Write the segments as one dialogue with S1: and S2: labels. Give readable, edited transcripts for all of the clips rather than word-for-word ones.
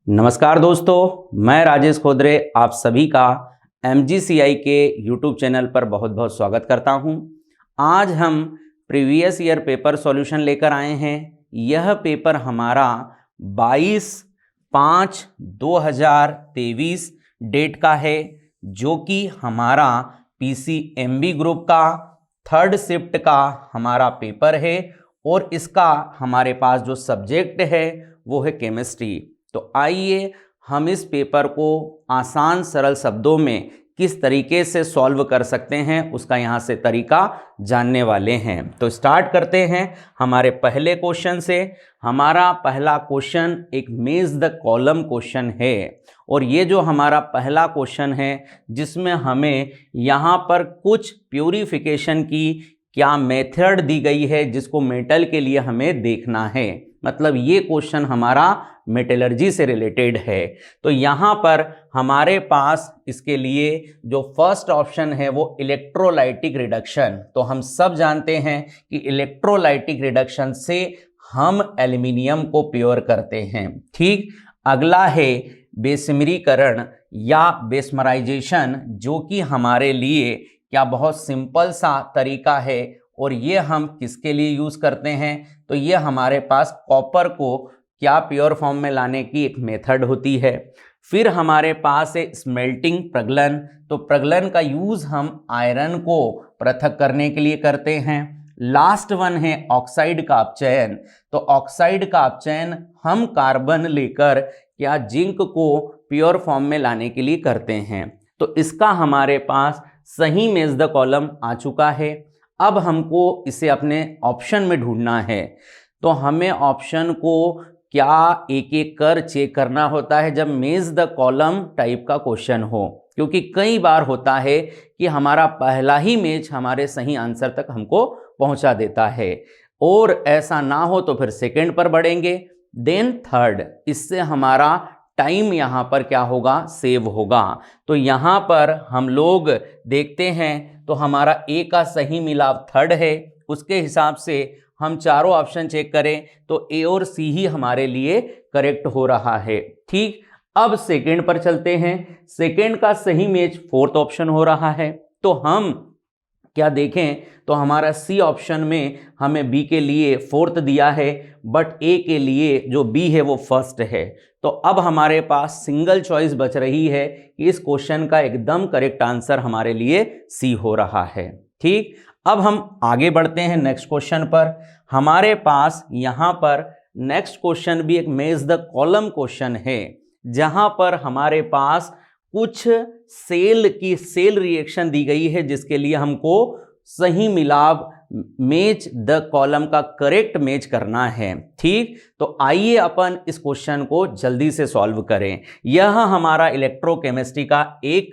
S1: नमस्कार दोस्तों, मैं राजेश खोदरे आप सभी का MGCI के YouTube चैनल पर बहुत बहुत स्वागत करता हूं। आज हम प्रीवियस ईयर पेपर सॉल्यूशन लेकर आए हैं। यह पेपर हमारा 22/5/2023 डेट का है, जो कि हमारा PCMB ग्रुप का थर्ड शिफ्ट का हमारा पेपर है और इसका हमारे पास जो सब्जेक्ट है वो है केमिस्ट्री। तो आइए हम इस पेपर को आसान सरल शब्दों में किस तरीके से सॉल्व कर सकते हैं उसका यहाँ से तरीका जानने वाले हैं। तो स्टार्ट करते हैं हमारे पहले क्वेश्चन से। हमारा पहला क्वेश्चन एक मेज द कॉलम क्वेश्चन है और ये जो हमारा पहला क्वेश्चन है जिसमें हमें यहाँ पर कुछ प्यूरिफिकेशन की क्या मेथड दी गई है जिसको मेटल के लिए हमें देखना है। मतलब ये क्वेश्चन हमारा मेटलर्जी से रिलेटेड है। तो यहाँ पर हमारे पास इसके लिए जो फर्स्ट ऑप्शन है वो इलेक्ट्रोलाइटिक रिडक्शन। तो हम सब जानते हैं कि इलेक्ट्रोलाइटिक रिडक्शन से हम एल्यूमिनियम को प्योर करते हैं। ठीक, अगला है बेसमरीकरण या बेसमराइजेशन, जो कि हमारे लिए क्या बहुत सिंपल सा तरीका है और ये हम किसके लिए यूज़ करते हैं। तो ये हमारे पास कॉपर को क्या प्योर फॉर्म में लाने की एक मेथड होती है। फिर हमारे पास है स्मेल्टिंग प्रगलन। तो प्रगलन का यूज़ हम आयरन को पृथक करने के लिए करते हैं। लास्ट वन है ऑक्साइड का अपचयन। तो ऑक्साइड का अपचयन हम कार्बन लेकर क्या जिंक को प्योर फॉर्म में लाने के लिए करते हैं। तो इसका हमारे पास सही मेज द कॉलम आ चुका है। अब हमको इसे अपने ऑप्शन में ढूंढना है। तो हमें ऑप्शन को क्या एक एक कर चेक करना होता है जब मेज द कॉलम टाइप का क्वेश्चन हो, क्योंकि कई बार होता है कि हमारा पहला ही मेज हमारे सही आंसर तक हमको पहुंचा देता है और ऐसा ना हो तो फिर सेकंड पर बढ़ेंगे, देन थर्ड। इससे हमारा टाइम यहाँ पर क्या होगा, सेव होगा। तो यहाँ पर हम लोग देखते हैं तो हमारा ए का सही मिलाप थर्ड है। उसके हिसाब से हम चारों ऑप्शन चेक करें तो ए और सी ही हमारे लिए करेक्ट हो रहा है। ठीक, अब सेकंड पर चलते हैं। सेकंड का सही मैच फोर्थ ऑप्शन हो रहा है। तो हम क्या देखें तो हमारा सी ऑप्शन में हमें बी के लिए फोर्थ दिया है, बट ए के लिए जो बी है वो फर्स्ट है। तो अब हमारे पास सिंगल चॉइस बच रही है कि इस क्वेश्चन का एकदम करेक्ट आंसर हमारे लिए सी हो रहा है। ठीक, अब हम आगे बढ़ते हैं नेक्स्ट क्वेश्चन पर। हमारे पास यहाँ पर नेक्स्ट क्वेश्चन भी एक मेज द कॉलम क्वेश्चन है, जहाँ पर हमारे पास कुछ सेल रिएक्शन दी गई है जिसके लिए हमको सही मिलाप मैच द कॉलम का करेक्ट मैच करना है। ठीक, तो आइए अपन इस क्वेश्चन को जल्दी से सॉल्व करें। यह हमारा इलेक्ट्रोकेमिस्ट्री का एक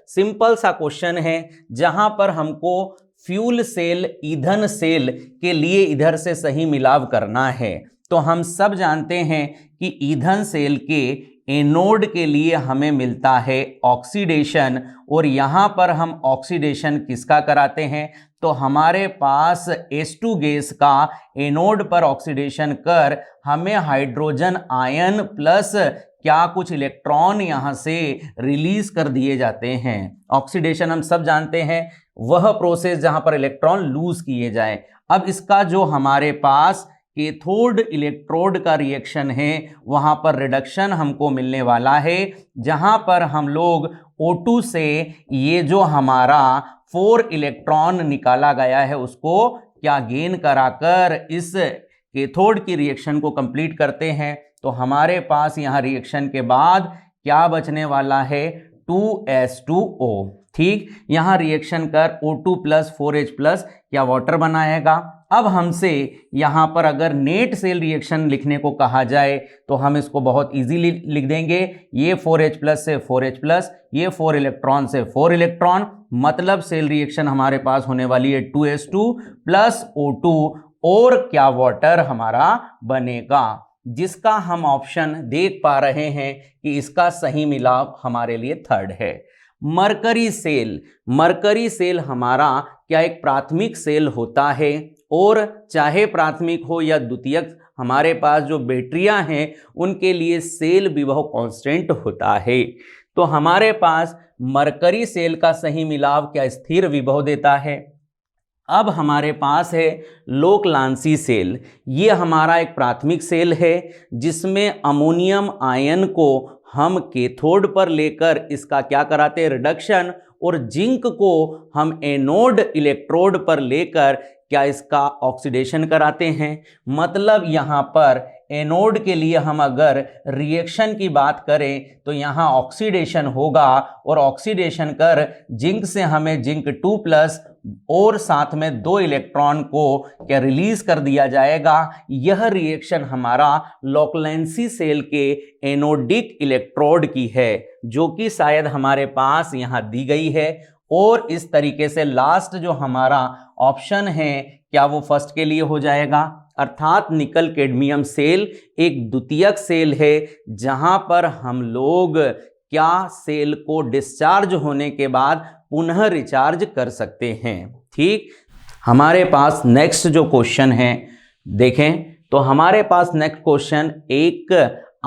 S1: सिंपल सा क्वेश्चन है जहां पर हमको फ्यूल सेल ईंधन सेल के लिए इधर से सही मिलाप करना है। तो हम सब जानते हैं कि ईंधन सेल के एनोड के लिए हमें मिलता है ऑक्सीडेशन, और यहाँ पर हम ऑक्सीडेशन किसका कराते हैं तो हमारे पास H2 गैस का एनोड पर ऑक्सीडेशन कर हमें हाइड्रोजन आयन प्लस क्या कुछ इलेक्ट्रॉन यहाँ से रिलीज कर दिए जाते हैं। ऑक्सीडेशन हम सब जानते हैं वह प्रोसेस जहाँ पर इलेक्ट्रॉन लूज किए जाए। अब इसका जो हमारे पास कैथोड इलेक्ट्रोड का रिएक्शन है वहां पर रिडक्शन हमको मिलने वाला है, जहां पर हम लोग O2 से ये जो हमारा 4 इलेक्ट्रॉन निकाला गया है उसको क्या गेन कराकर इस कैथोड की रिएक्शन को कंप्लीट करते हैं। तो हमारे पास यहाँ रिएक्शन के बाद क्या बचने वाला है 2s2o। ठीक, यहाँ रिएक्शन कर O2 प्लस 4H प्लस क्या वाटर बनाएगा। अब हमसे यहाँ पर अगर नेट सेल रिएक्शन लिखने को कहा जाए तो हम इसको बहुत इजीली लिख देंगे। ये 4H प्लस से 4H प्लस, ये 4 इलेक्ट्रॉन से 4 इलेक्ट्रॉन, मतलब सेल रिएक्शन हमारे पास होने वाली है 2s2 प्लस O2 और क्या वाटर हमारा बनेगा, जिसका हम ऑप्शन देख पा रहे हैं कि इसका सही मिलाप हमारे लिए थर्ड है। मरकरी सेल, मरकरी सेल हमारा क्या एक प्राथमिक सेल होता है और चाहे प्राथमिक हो या द्वितीयक हमारे पास जो बैटरियां हैं उनके लिए सेल विभव कांस्टेंट होता है। तो हमारे पास मरकरी सेल का सही मिलाव क्या स्थिर विभव देता है। अब हमारे पास है लोकलांसी सेल। ये हमारा एक प्राथमिक सेल है जिसमें अमोनियम आयन को हम कैथोड पर लेकर इसका क्या कराते हैं, रिडक्शन, और जिंक को हम एनोड इलेक्ट्रोड पर लेकर क्या इसका ऑक्सीडेशन कराते हैं। मतलब यहाँ पर एनोड के लिए हम अगर रिएक्शन की बात करें तो यहाँ ऑक्सीडेशन होगा और ऑक्सीडेशन कर जिंक से हमें जिंक 2+ और साथ में 2 इलेक्ट्रॉन को क्या रिलीज कर दिया जाएगा। यह रिएक्शन हमारा लोकलेंसी सेल के एनोडिक इलेक्ट्रोड की है जो कि शायद हमारे पास यहाँ दी गई है। और इस तरीके से लास्ट जो हमारा ऑप्शन है क्या वो फर्स्ट के लिए हो जाएगा, अर्थात निकल कैडमियम सेल एक द्वितीयक सेल है जहां पर हम लोग क्या सेल को डिस्चार्ज होने के बाद पुनः रिचार्ज कर सकते हैं। ठीक, हमारे पास नेक्स्ट जो क्वेश्चन है देखें तो हमारे पास नेक्स्ट क्वेश्चन एक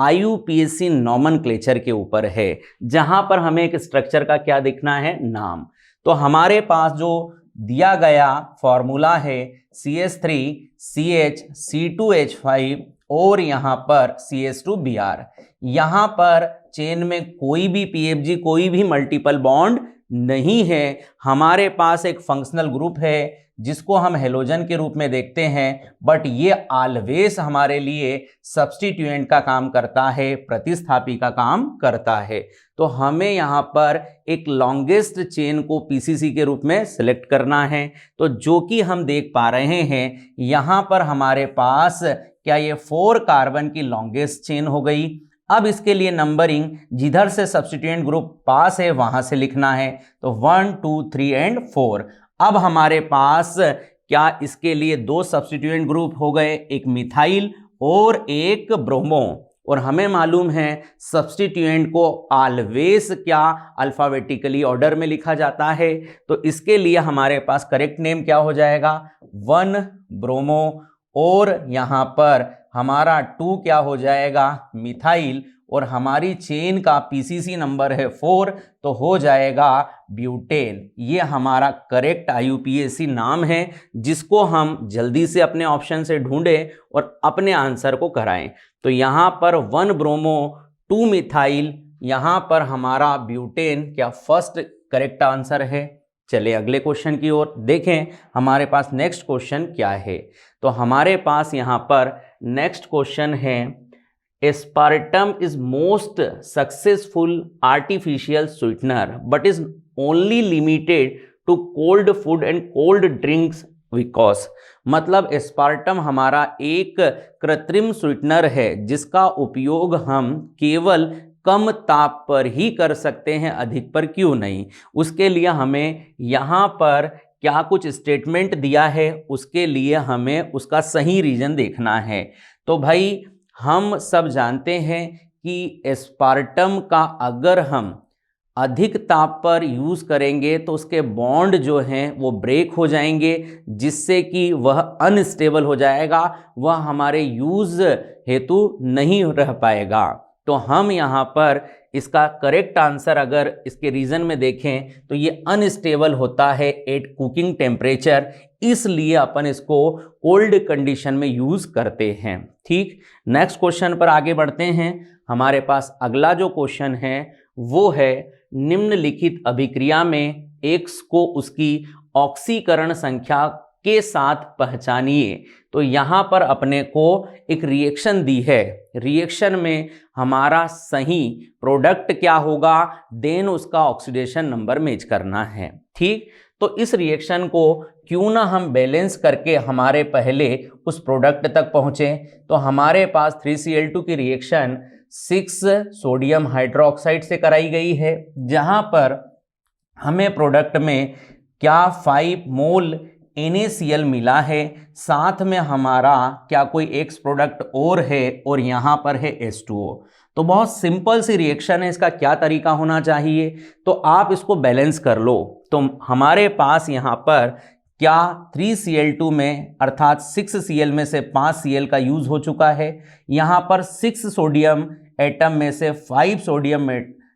S1: IUPAC नॉमेनक्लेचर के ऊपर है जहां पर हमें एक स्ट्रक्चर का क्या देखना है, नाम। तो हमारे पास जो दिया गया फॉर्मूला है CH3CH C2H5 और यहाँ पर CH2Br। यहाँ पर चेन में कोई भी PFG कोई भी मल्टीपल बॉन्ड नहीं है। हमारे पास एक फंक्शनल ग्रुप है जिसको हम हेलोजन के रूप में देखते हैं, बट ये ऑलवेज हमारे लिए सब्स्टिट्यूएंट का काम करता है, प्रतिस्थापी का काम करता है। तो हमें यहाँ पर एक लॉन्गेस्ट चेन को PCC के रूप में सिलेक्ट करना है। तो जो कि हम देख पा रहे हैं यहाँ पर हमारे पास क्या ये 4 कार्बन की लॉन्गेस्ट चेन हो गई। अब इसके लिए नंबरिंग जिधर से सब्स्टिट्यूएंट ग्रुप पास है वहां से लिखना है, तो 1 2 3 एंड 4। अब हमारे पास क्या इसके लिए 2 सब्स्टिट्यूएंट ग्रुप हो गए, एक मिथाइल और एक ब्रोमो। और हमें मालूम है सब्स्टिट्यूएंट को ऑलवेज क्या अल्फाबेटिकली ऑर्डर में लिखा जाता है। तो इसके लिए हमारे पास करेक्ट नेम क्या हो जाएगा, 1 ब्रोमो, और यहाँ पर हमारा 2 क्या हो जाएगा, मिथाइल, और हमारी चेन का PCC नंबर है 4 तो हो जाएगा ब्यूटेन। ये हमारा करेक्ट IUPAC नाम है जिसको हम जल्दी से अपने ऑप्शन से ढूंढें और अपने आंसर को कराएं। तो यहाँ पर 1 ब्रोमो 2 मिथाइल, यहाँ पर हमारा ब्यूटेन क्या फर्स्ट करेक्ट आंसर है। चलिए अगले क्वेश्चन की ओर देखें हमारे पास नेक्स्ट क्वेश्चन क्या है। तो हमारे पास यहाँ पर नेक्स्ट क्वेश्चन है aspartame is most successful artificial sweetener but is only limited to cold food and cold drinks because. मतलब एस्पार्टम हमारा एक कृत्रिम स्वीटनर है जिसका उपयोग हम केवल कम ताप पर ही कर सकते हैं, अधिक पर क्यों नहीं। उसके लिए हमें यहाँ पर क्या कुछ स्टेटमेंट दिया है, उसके लिए हमें उसका सही रीजन देखना है। तो भाई हम सब जानते हैं कि एस्पार्टम का अगर हम अधिक ताप पर यूज़ करेंगे तो उसके बॉन्ड जो हैं वो ब्रेक हो जाएंगे जिससे कि वह अनस्टेबल हो जाएगा, वह हमारे यूज़ हेतु नहीं रह पाएगा। तो हम यहाँ पर इसका करेक्ट आंसर अगर इसके रीज़न में देखें तो ये अनस्टेबल होता है एट कुकिंग टेम्परेचर, इसलिए अपन इसको कोल्ड कंडीशन में यूज़ करते हैं। ठीक, नेक्स्ट क्वेश्चन पर आगे बढ़ते हैं। हमारे पास अगला जो क्वेश्चन है वो है निम्नलिखित अभिक्रिया में X को उसकी ऑक्सीकरण संख्या के साथ पहचानिए। तो यहाँ पर अपने को एक रिएक्शन दी है, रिएक्शन में हमारा सही प्रोडक्ट क्या होगा, देन उसका ऑक्सीडेशन नंबर मैच करना है। ठीक, तो इस रिएक्शन को क्यों ना हम बैलेंस करके हमारे पहले उस प्रोडक्ट तक पहुँचे। तो हमारे पास 3Cl2 की रिएक्शन 6 सोडियम हाइड्रोक्साइड से कराई गई है जहाँ पर हमें प्रोडक्ट में क्या 5 मोल NaCl मिला है, साथ में हमारा क्या कोई X प्रोडक्ट और है और यहाँ पर है H2O। तो बहुत सिंपल सी रिएक्शन है, इसका क्या तरीका होना चाहिए, तो आप इसको बैलेंस कर लो। तो हमारे पास यहाँ पर क्या 3Cl2 में अर्थात 6Cl में से 5Cl का यूज हो चुका है। यहाँ पर 6 सोडियम एटम में से 5 सोडियम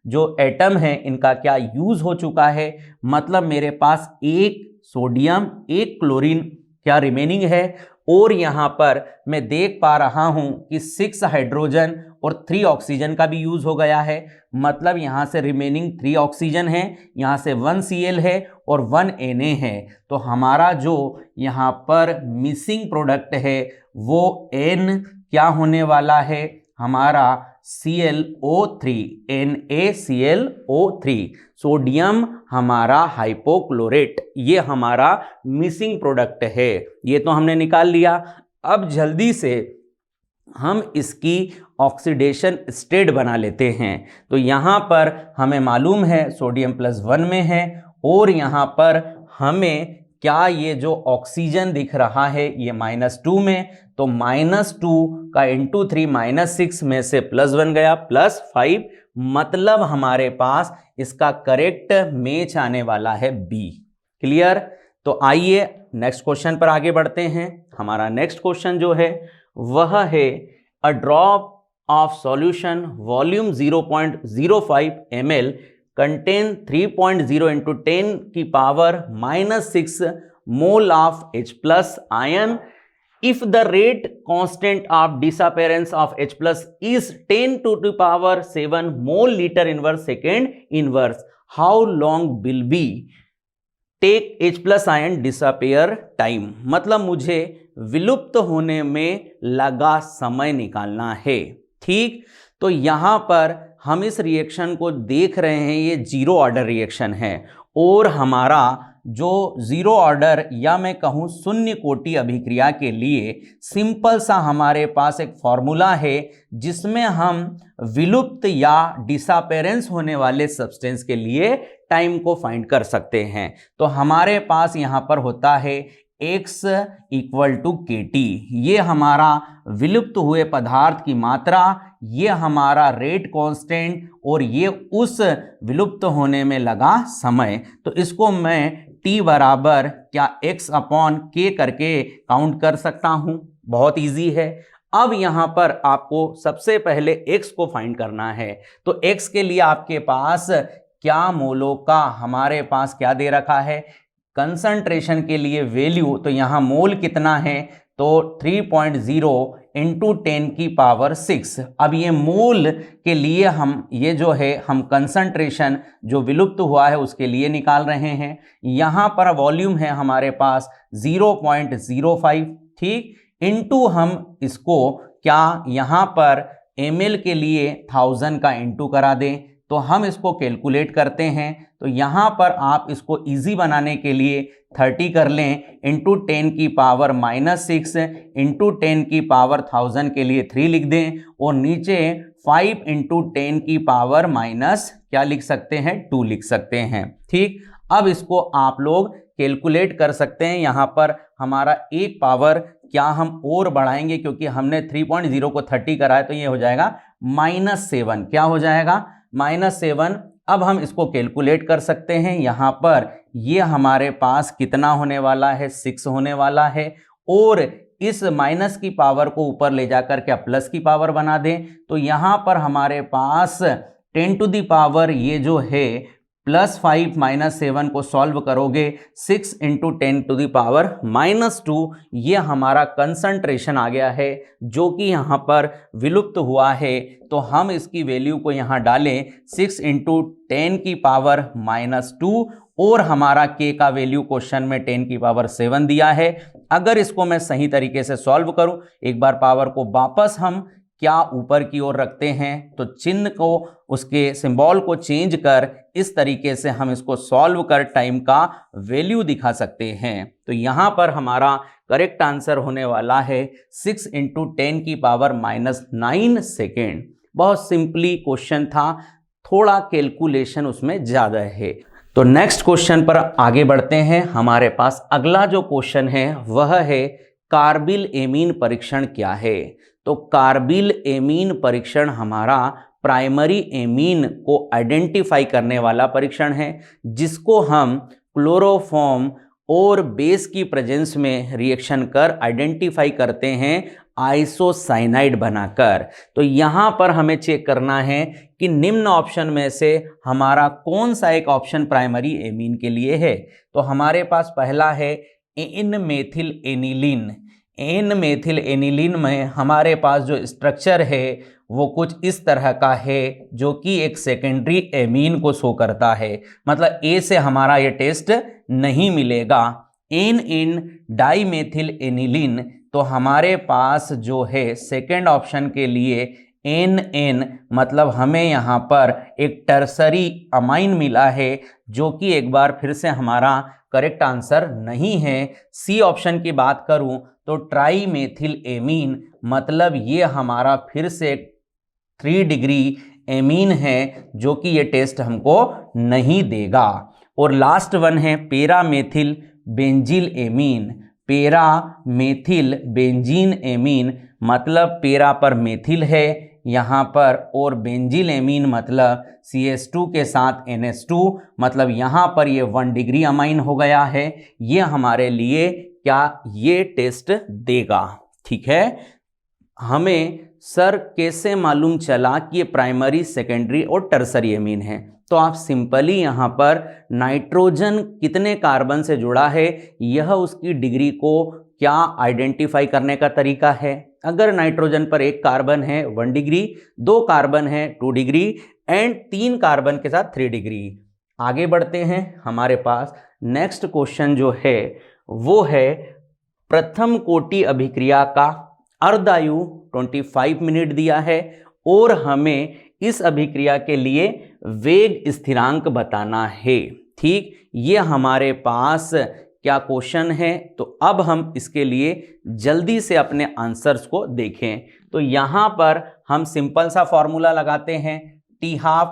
S1: जो एटम है इनका क्या यूज हो चुका है, मतलब मेरे पास एक सोडियम एक क्लोरीन क्या रिमेनिंग है। और यहाँ पर मैं देख पा रहा हूँ कि 6 हाइड्रोजन और 3 ऑक्सीजन का भी यूज हो गया है, मतलब यहाँ से रिमेनिंग 3 ऑक्सीजन है, यहाँ से 1 Cl है और 1 Na है। तो हमारा जो यहाँ पर मिसिंग प्रोडक्ट है वो N क्या होने वाला है, हमारा ClO3 NaClO3 सोडियम हमारा हाइपोक्लोरेट, ये हमारा मिसिंग प्रोडक्ट है। ये तो हमने निकाल लिया। अब जल्दी से हम इसकी ऑक्सीडेशन स्टेट बना लेते हैं। तो यहाँ पर हमें मालूम है सोडियम +1 में है और यहाँ पर हमें क्या ये जो ऑक्सीजन दिख रहा है ये -2 में, तो -2 का इंटू 3 -6 में से +1 गया +5, मतलब हमारे पास इसका करेक्ट मैच आने वाला है बी। क्लियर। तो आइए नेक्स्ट क्वेश्चन पर आगे बढ़ते हैं। हमारा नेक्स्ट क्वेश्चन जो है वह है a drop of solution volume 0.05 ml contain 3.0 into 10 की power -6 mole of H plus ion if the rate constant of disappearance of H plus is 10 to the power 7 mole liter inverse second inverse, how long will be take H plus ion disappear time, मतलब मुझे विलुप्त होने में लगा समय निकालना है। ठीक, तो यहां पर हम इस रिएक्शन को देख रहे हैं, ये जीरो ऑर्डर रिएक्शन है और हमारा जो जीरो ऑर्डर या मैं कहूं शून्य कोटि अभिक्रिया के लिए सिंपल सा हमारे पास एक फॉर्मूला है जिसमें हम विलुप्त या डिसअपेरेंस होने वाले सब्सटेंस के लिए टाइम को फाइंड कर सकते हैं। तो हमारे पास यहां पर होता है x = kT, ये हमारा विलुप्त हुए पदार्थ की मात्रा, ये हमारा रेट कांस्टेंट और ये उस विलुप्त होने में लगा समय। तो इसको मैं t बराबर क्या x/k करके काउंट कर सकता हूं, बहुत इजी है। अब यहां पर आपको सबसे पहले x को फाइंड करना है, तो x के लिए आपके पास क्या मोलों का हमारे पास क्या दे रखा है, कंसंट्रेशन के लिए वैल्यू, तो यहां मोल कितना है, तो 3.0 इंटू 10 की पावर 6। अब ये मोल के लिए हम ये जो है हम कंसंट्रेशन जो विलुप्त हुआ है उसके लिए निकाल रहे हैं। यहां पर वॉल्यूम है हमारे पास 0.05, ठीक, इंटू हम इसको क्या यहां पर ml के लिए 1000 का इंटू करा दें, तो हम इसको कैलकुलेट करते हैं। तो यहाँ पर आप इसको इजी बनाने के लिए 30 कर लें, इंटू 10 की पावर -6 इंटू 10 की पावर 1000 के लिए 3 लिख दें और नीचे 5 इंटू 10 की पावर माइनस क्या लिख सकते हैं, 2 लिख सकते हैं। ठीक, अब इसको आप लोग कैलकुलेट कर सकते हैं। यहाँ पर हमारा एक पावर क्या हम और बढ़ाएंगे क्योंकि हमने 3.0 को 30 करा है, तो ये हो जाएगा -7। क्या हो जाएगा, -7। अब हम इसको कैलकुलेट कर सकते हैं। यहाँ पर ये हमारे पास कितना होने वाला है, 6 होने वाला है और इस माइनस की पावर को ऊपर ले जाकर क्या प्लस की पावर बना दें, तो यहाँ पर हमारे पास 10 टू द पावर ये जो है +5 -7 को सॉल्व करोगे 6 इंटू 10 टू द पावर -2, ये हमारा कंसंट्रेशन आ गया है जो कि यहाँ पर विलुप्त हुआ है। तो हम इसकी वैल्यू को यहाँ डालें 6 इंटू 10 की पावर -2 और हमारा k का वैल्यू क्वेश्चन में 10 की पावर 7 दिया है। अगर इसको मैं सही तरीके से सॉल्व करूं, एक बार पावर को वापस हम क्या ऊपर की ओर रखते हैं, तो चिन्ह को उसके सिंबल को चेंज कर इस तरीके से हम इसको सॉल्व कर टाइम का वैल्यू दिखा सकते हैं। तो यहाँ पर हमारा करेक्ट आंसर होने वाला है 6 इंटू 10 की पावर -9 सेकेंड। बहुत सिंपली क्वेश्चन था, थोड़ा कैलकुलेशन उसमें ज़्यादा है। तो नेक्स्ट क्वेश्चन पर आगे बढ़ते हैं। हमारे पास अगला जो क्वेश्चन है वह है कार्बिल एमीन परीक्षण क्या है। तो कार्बिल एमीन परीक्षण हमारा प्राइमरी एमीन को आइडेंटिफाई करने वाला परीक्षण है जिसको हम क्लोरोफॉर्म और बेस की प्रेजेंस में रिएक्शन कर आइडेंटिफाई करते हैं आइसोसाइनाइड बनाकर। तो यहाँ पर हमें चेक करना है कि निम्न ऑप्शन में से हमारा कौन सा एक ऑप्शन प्राइमरी एमीन के लिए है। तो हमारे पास पहला है N methyl aniline. N methyl aniline में हमारे पास जो स्ट्रक्चर है वो कुछ इस तरह का है, जो कि एक सेकेंडरी एमीन को शो करता है। मतलब ए से हमारा ये टेस्ट नहीं मिलेगा। एन डाइमेथिल एनिलीन, तो हमारे पास जो है सेकेंड ऑप्शन के लिए एन मतलब हमें यहाँ पर एक टर्सरी अमाइन मिला है, जो कि एक बार फिर से हमारा करेक्ट आंसर नहीं है। सी ऑप्शन की बात करूं तो ट्राइमेथिल एमीन, मतलब ये हमारा फिर से 3 डिग्री एमीन है, जो कि ये टेस्ट हमको नहीं देगा। और लास्ट वन है पेरामेथिल बेंजील एमीन। पेरामेथिल बेंजीन एमीन मतलब पेरा पर मेथिल है यहाँ पर, और बेंजील एमीन मतलब CH2 के साथ NH2, मतलब यहाँ पर ये 1 डिग्री अमाइन हो गया है। ये हमारे लिए क्या ये टेस्ट देगा। ठीक है, हमें सर कैसे मालूम चला कि ये प्राइमरी, सेकेंडरी और टर्सरी एमीन है? तो आप सिंपली यहाँ पर नाइट्रोजन कितने कार्बन से जुड़ा है, यह उसकी डिग्री को क्या आइडेंटिफाई करने का तरीका है। अगर नाइट्रोजन पर 1 कार्बन है 1 डिग्री, 2 कार्बन है 2 डिग्री एंड 3 कार्बन के साथ 3 डिग्री। आगे बढ़ते हैं, हमारे पास नेक्स्ट क्वेश्चन जो है वो है प्रथम कोटि अभिक्रिया का अर्धायु 25 मिनट दिया है और हमें इस अभिक्रिया के लिए वेग स्थिरांक बताना है। ठीक, ये हमारे पास क्या क्वेश्चन है। तो अब हम इसके लिए जल्दी से अपने आंसर्स को देखें। तो यहाँ पर हम सिंपल सा फॉर्मूला लगाते हैं, T12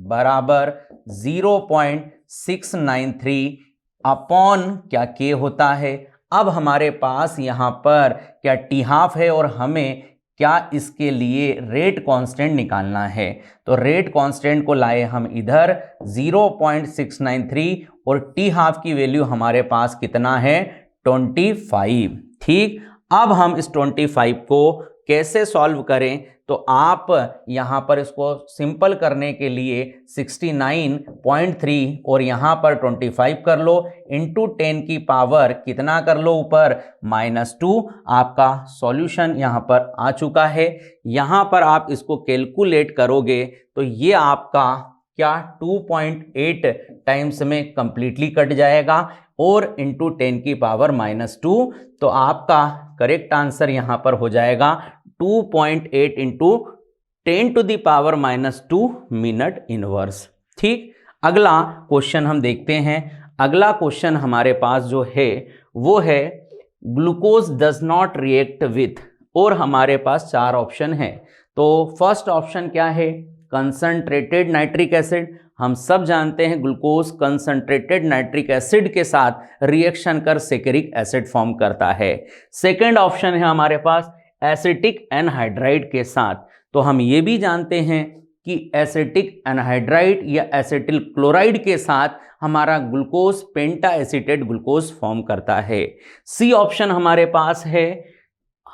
S1: बराबर 0.693 अपॉन क्या K होता है। अब हमारे पास यहाँ पर क्या T12 है और हमें क्या इसके लिए रेट कांस्टेंट निकालना है। तो रेट कांस्टेंट को लाए हम इधर 0.693 और T12 की वैल्यू हमारे पास कितना है 25। ठीक, अब हम इस 25 को कैसे सॉल्व करें, तो आप यहाँ पर इसको सिंपल करने के लिए 69.3 और यहाँ पर 25 कर लो, इंटू 10 की पावर कितना कर लो ऊपर -2। आपका सॉल्यूशन यहाँ पर आ चुका है। यहाँ पर आप इसको कैलकुलेट करोगे तो ये आपका क्या 2.8 टाइम्स में कंप्लीटली कट जाएगा और इंटू 10 की पावर -2। तो आपका करेक्ट आंसर यहाँ पर हो जाएगा 2.8 into 10 to the power -2 minute inverse. ठीक, अगला क्वेश्चन हम देखते हैं। अगला क्वेश्चन हमारे पास जो है वो है glucose does not react with, और हमारे पास 4 ऑप्शन है। तो फर्स्ट ऑप्शन क्या है, कंसंट्रेटेड नाइट्रिक एसिड। हम सब जानते हैं ग्लूकोज कंसंट्रेटेड नाइट्रिक एसिड के साथ रिएक्शन कर सेकेरिक एसिड फॉर्म करता है। सेकेंड ऑप्शन है हमारे पास एसिटिक एनहाइड्राइड के साथ। तो हम ये भी जानते हैं कि एसिटिक एनहाइड्राइड या एसिटिल क्लोराइड के साथ हमारा ग्लूकोज पेंटा एसिटेट ग्लूकोज फॉर्म करता है। सी ऑप्शन हमारे पास है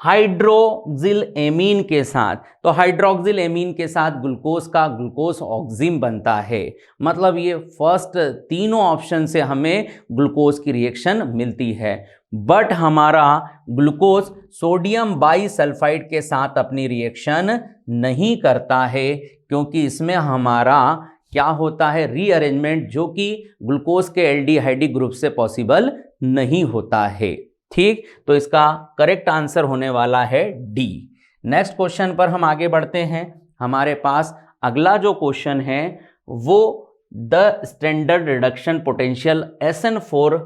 S1: हाइड्रोक्सिल एमीन के साथ। तो हाइड्रोक्सिल एमीन के साथ ग्लूकोज का ग्लूकोज ऑक्सिम बनता है। मतलब ये फर्स्ट तीनों ऑप्शन से हमें ग्लूकोज की रिएक्शन मिलती है, बट हमारा ग्लूकोज सोडियम बाईसल्फाइड के साथ अपनी रिएक्शन नहीं करता है, क्योंकि इसमें हमारा क्या होता है रीअरेंजमेंट, जो कि ग्लूकोज के एल्डिहाइडी ग्रुप से पॉसिबल नहीं होता है। ठीक, तो इसका करेक्ट आंसर होने वाला है डी। नेक्स्ट क्वेश्चन पर हम आगे बढ़ते हैं। हमारे पास अगला जो क्वेश्चन है वो the standard reduction potential SN4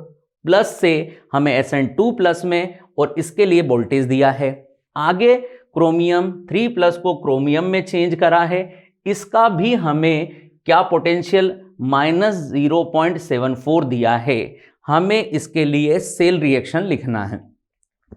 S1: plus से हमें SN2 प्लस में, और इसके लिए वोल्टेज दिया है। आगे क्रोमियम 3 प्लस को क्रोमियम में चेंज करा है, इसका भी हमें क्या पोटेंशियल -0.74 दिया है। हमें इसके लिए सेल रिएक्शन लिखना है।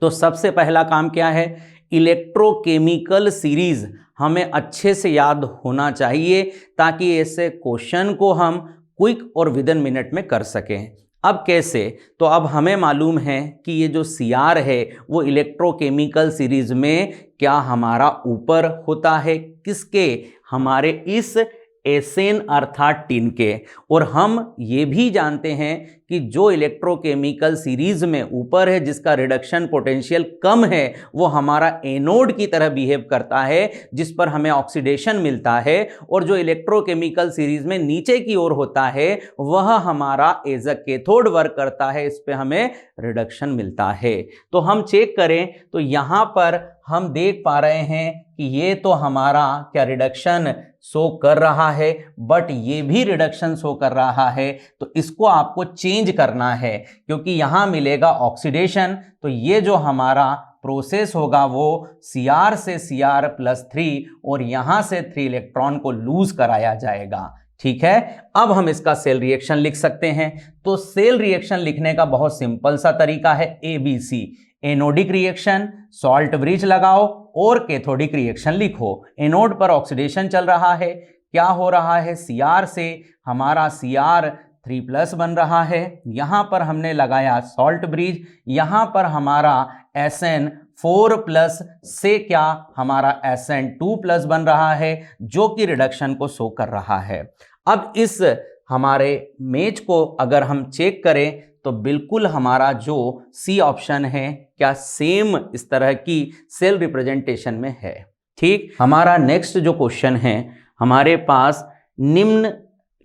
S1: तो सबसे पहला काम क्या है, इलेक्ट्रोकेमिकल सीरीज हमें अच्छे से याद होना चाहिए, ताकि ऐसे क्वेश्चन को हम क्विक और विद इन मिनट में कर सकें। अब कैसे? तो अब हमें मालूम है कि ये जो Cr है वो इलेक्ट्रोकेमिकल सीरीज में क्या हमारा ऊपर होता है, किसके? हमारे इस एसेन अर्थात टिन के। और हम ये भी जानते हैं कि जो इलेक्ट्रोकेमिकल सीरीज में ऊपर है, जिसका रिडक्शन पोटेंशियल कम है, वो हमारा एनोड की तरह बिहेव करता है, जिस पर हमें ऑक्सीडेशन मिलता है। और जो इलेक्ट्रोकेमिकल सीरीज में नीचे की ओर होता है वह हमारा एज अ कैथोड वर्क करता है, इस पे हमें रिडक्शन मिलता है। तो हम चेक करें तो यहां पर हम देख पा रहे हैं कि ये तो हमारा क्या रिडक्शन शो कर रहा है, बट ये भी रिडक्शन शो कर रहा है। तो इसको आपको चेंज करना है, क्योंकि यहां मिलेगा ऑक्सीडेशन। तो ये जो हमारा प्रोसेस होगा वो Cr से Cr+3 और यहां से 3 इलेक्ट्रॉन को लूज कराया जाएगा। ठीक है, अब हम इसका सेल रिएक्शन लिख सकते हैं। तो सेल रिएक्शन लिखने का बहुत सिंपल सा तरीका है, ABC। Anodic reaction, salt bridge लगाओ और कैथोडिक रिएक्शन लिखो। एनोड पर ऑक्सीडेशन चल रहा है, क्या हो रहा है? Cr से हमारा Cr3+ बन रहा है, यहां पर हमने लगाया सॉल्ट ब्रिज, यहां पर हमारा Sn4+ से क्या हमारा Sn2+ बन रहा है, जो कि रिडक्शन को शो कर रहा है। अब इस हमारे मेज को अगर हम चेक करें तो बिल्कुल हमारा जो सी ऑप्शन है क्या सेम इस तरह की सेल रिप्रेजेंटेशन में है। ठीक, हमारा नेक्स्ट जो क्वेश्चन है, हमारे पास निम्न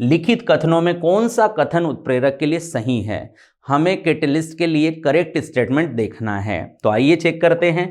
S1: लिखित कथनों में कौन सा कथन उत्प्रेरक के लिए सही है? हमें कैटेलिस्ट के लिए करेक्ट स्टेटमेंट देखना है। तो आइए चेक करते हैं।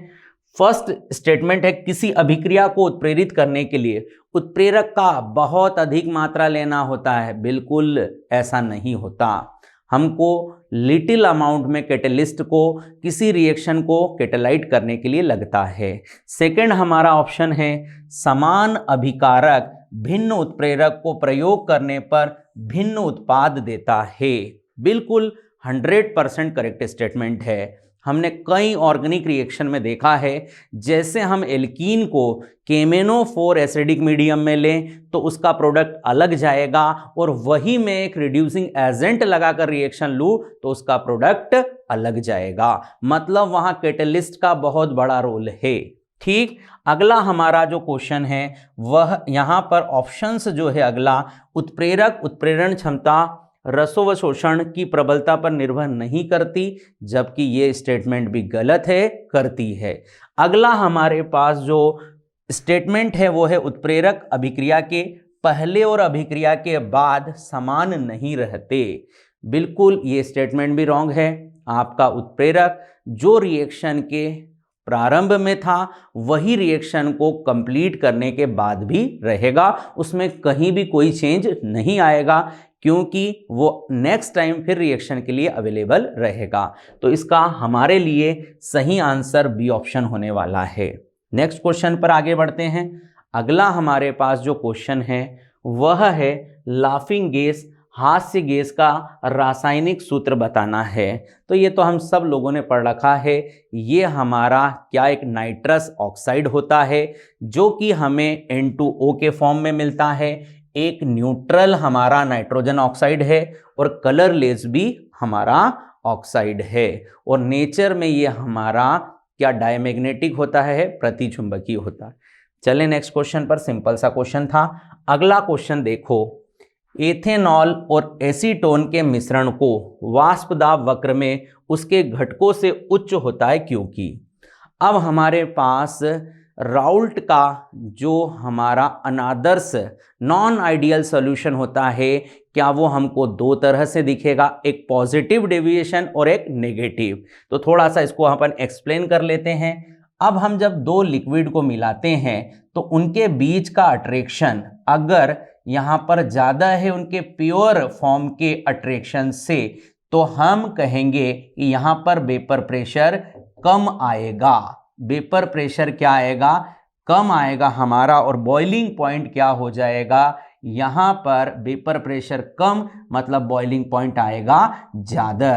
S1: फर्स्ट स्टेटमेंट है, किसी अभिक्रिया को उत्प्रेरित करने के लिए उत्प्रेरक का बहुत अधिक मात्रा लेना होता है। बिल्कुल ऐसा नहीं होता, हमको लिटिल अमाउंट में कैटेलिस्ट को किसी रिएक्शन को कैटेलाइट करने के लिए लगता है। सेकंड हमारा ऑप्शन है, समान अभिकारक भिन्न उत्प्रेरक को प्रयोग करने पर भिन्न उत्पाद देता है। बिल्कुल 100% करेक्ट स्टेटमेंट है। हमने कई ऑर्गेनिक रिएक्शन में देखा है, जैसे हम एल्कीन को KMnO4 एसिडिक मीडियम में लें तो उसका प्रोडक्ट अलग जाएगा, और वही मैं एक रिड्यूसिंग एजेंट लगाकर रिएक्शन लूं तो उसका प्रोडक्ट अलग जाएगा। मतलब वहां कैटेलिस्ट का बहुत बड़ा रोल है। ठीक, अगला हमारा जो क्वेश्चन है वह यहां पर ऑप्शंस जो है अगला, उत्प्रेरक उत्प्रेरण क्षमता रसोवशोषण की प्रबलता पर निर्भर नहीं करती, जबकि ये स्टेटमेंट भी गलत है, करती है। अगला हमारे पास जो स्टेटमेंट है वो है, उत्प्रेरक अभिक्रिया के पहले और अभिक्रिया के बाद समान नहीं रहते। बिल्कुल ये स्टेटमेंट भी रॉन्ग है। आपका उत्प्रेरक जो रिएक्शन के प्रारंभ में था वही रिएक्शन को कंप्लीट करने के बाद भी रहेगा, उसमें कहीं भी कोई चेंज नहीं आएगा, क्योंकि वो नेक्स्ट टाइम फिर रिएक्शन के लिए अवेलेबल रहेगा। तो इसका हमारे लिए सही आंसर बी ऑप्शन होने वाला है। नेक्स्ट क्वेश्चन पर आगे बढ़ते हैं। अगला हमारे पास जो क्वेश्चन है वह है, लाफिंग गैस हास्य गैस का रासायनिक सूत्र बताना है। तो ये तो हम सब लोगों ने पढ़ रखा है। ये हमारा क्या एक नाइट्रस ऑक्साइड होता है, जो कि हमें N2O के फॉर्म में मिलता है। एक न्यूट्रल हमारा नाइट्रोजन ऑक्साइड है और कलरलेस भी हमारा ऑक्साइड है, और नेचर में ये हमारा क्या डायमैग्नेटिक होता है, प्रतिचुंबकीय होता है। चलें नेक्स्ट क्वेश्चन पर, सिंपल सा क्वेश्चन था। अगला क्वेश्चन देखो, एथेनॉल और एसीटोन के मिश्रण को वाष्प दाब वक्र में उसके घटकों से उच्च होता है क्योंकि। अब हमारे पास राउल्ट का जो हमारा अनादर्श नॉन आइडियल सॉल्यूशन होता है, क्या वो हमको दो तरह से दिखेगा, एक पॉजिटिव डेविएशन और एक नेगेटिव। तो थोड़ा सा इसको अपन एक्सप्लेन कर लेते हैं। अब हम जब दो लिक्विड को मिलाते हैं तो उनके बीच का अट्रैक्शन अगर यहाँ पर ज़्यादा है उनके प्योर फॉर्म के अट्रैक्शन से, तो हम कहेंगे कि यहाँ पर वेपर प्रेशर कम आएगा। वेपर प्रेशर क्या आएगा, कम आएगा हमारा, और बॉइलिंग पॉइंट क्या हो जाएगा, यहाँ पर वेपर प्रेशर कम मतलब बॉइलिंग पॉइंट आएगा ज़्यादा।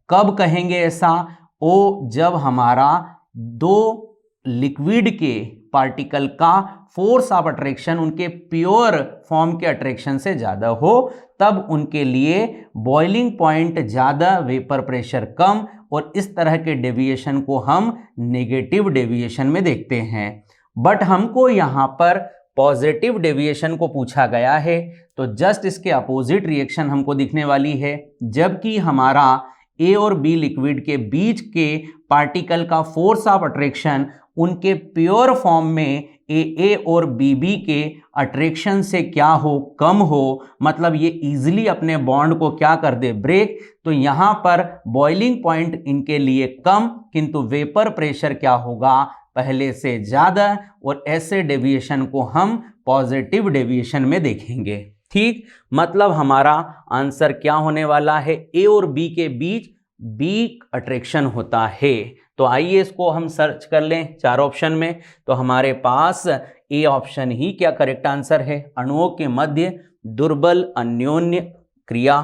S1: कब कहेंगे ऐसा, ओ जब हमारा दो लिक्विड के पार्टिकल का फोर्स ऑफ अट्रैक्शन उनके प्योर फॉर्म के अट्रैक्शन से ज़्यादा हो, तब उनके लिए बॉइलिंग पॉइंट ज़्यादा, वेपर प्रेशर कम, और इस तरह के डेविएशन को हम नेगेटिव डेविएशन में देखते हैं। बट हमको यहाँ पर पॉजिटिव डेविएशन को पूछा गया है, तो जस्ट इसके अपोजिट रिएक्शन हमको दिखने वाली है। जबकि हमारा ए और बी लिक्विड के बीच के पार्टिकल का फोर्स ऑफ अट्रैक्शन उनके प्योर फॉर्म में ए और बी के अट्रैक्शन से क्या हो, कम हो, मतलब ये इजीली अपने बॉन्ड को क्या कर दे, ब्रेक। तो यहाँ पर बॉइलिंग पॉइंट इनके लिए कम, किंतु वेपर प्रेशर क्या होगा, पहले से ज़्यादा, और ऐसे डेविएशन को हम पॉजिटिव डेविएशन में देखेंगे। ठीक, मतलब हमारा आंसर क्या होने वाला है, ए और बी के बीच वीक अट्रैक्शन होता है। तो आइए इसको हम सर्च कर लें 4 ऑप्शन में। तो हमारे पास ए ऑप्शन ही क्या करेक्ट आंसर है, अणुओं के मध्य दुर्बल अन्योन्य क्रिया।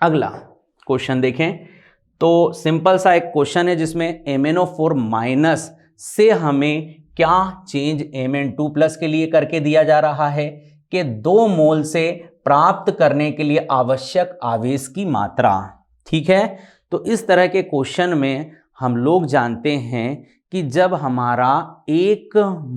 S1: अगला क्वेश्चन देखें, तो सिंपल सा एक क्वेश्चन है जिसमें MnO4 माइनस से हमें क्या चेंज Mn2+ के लिए करके दिया जा रहा है कि 2 मोल से प्राप्त करने के लिए आवश्यक आवेश की मात्रा। ठीक है, तो इस तरह के क्वेश्चन में हम लोग जानते हैं कि जब हमारा 1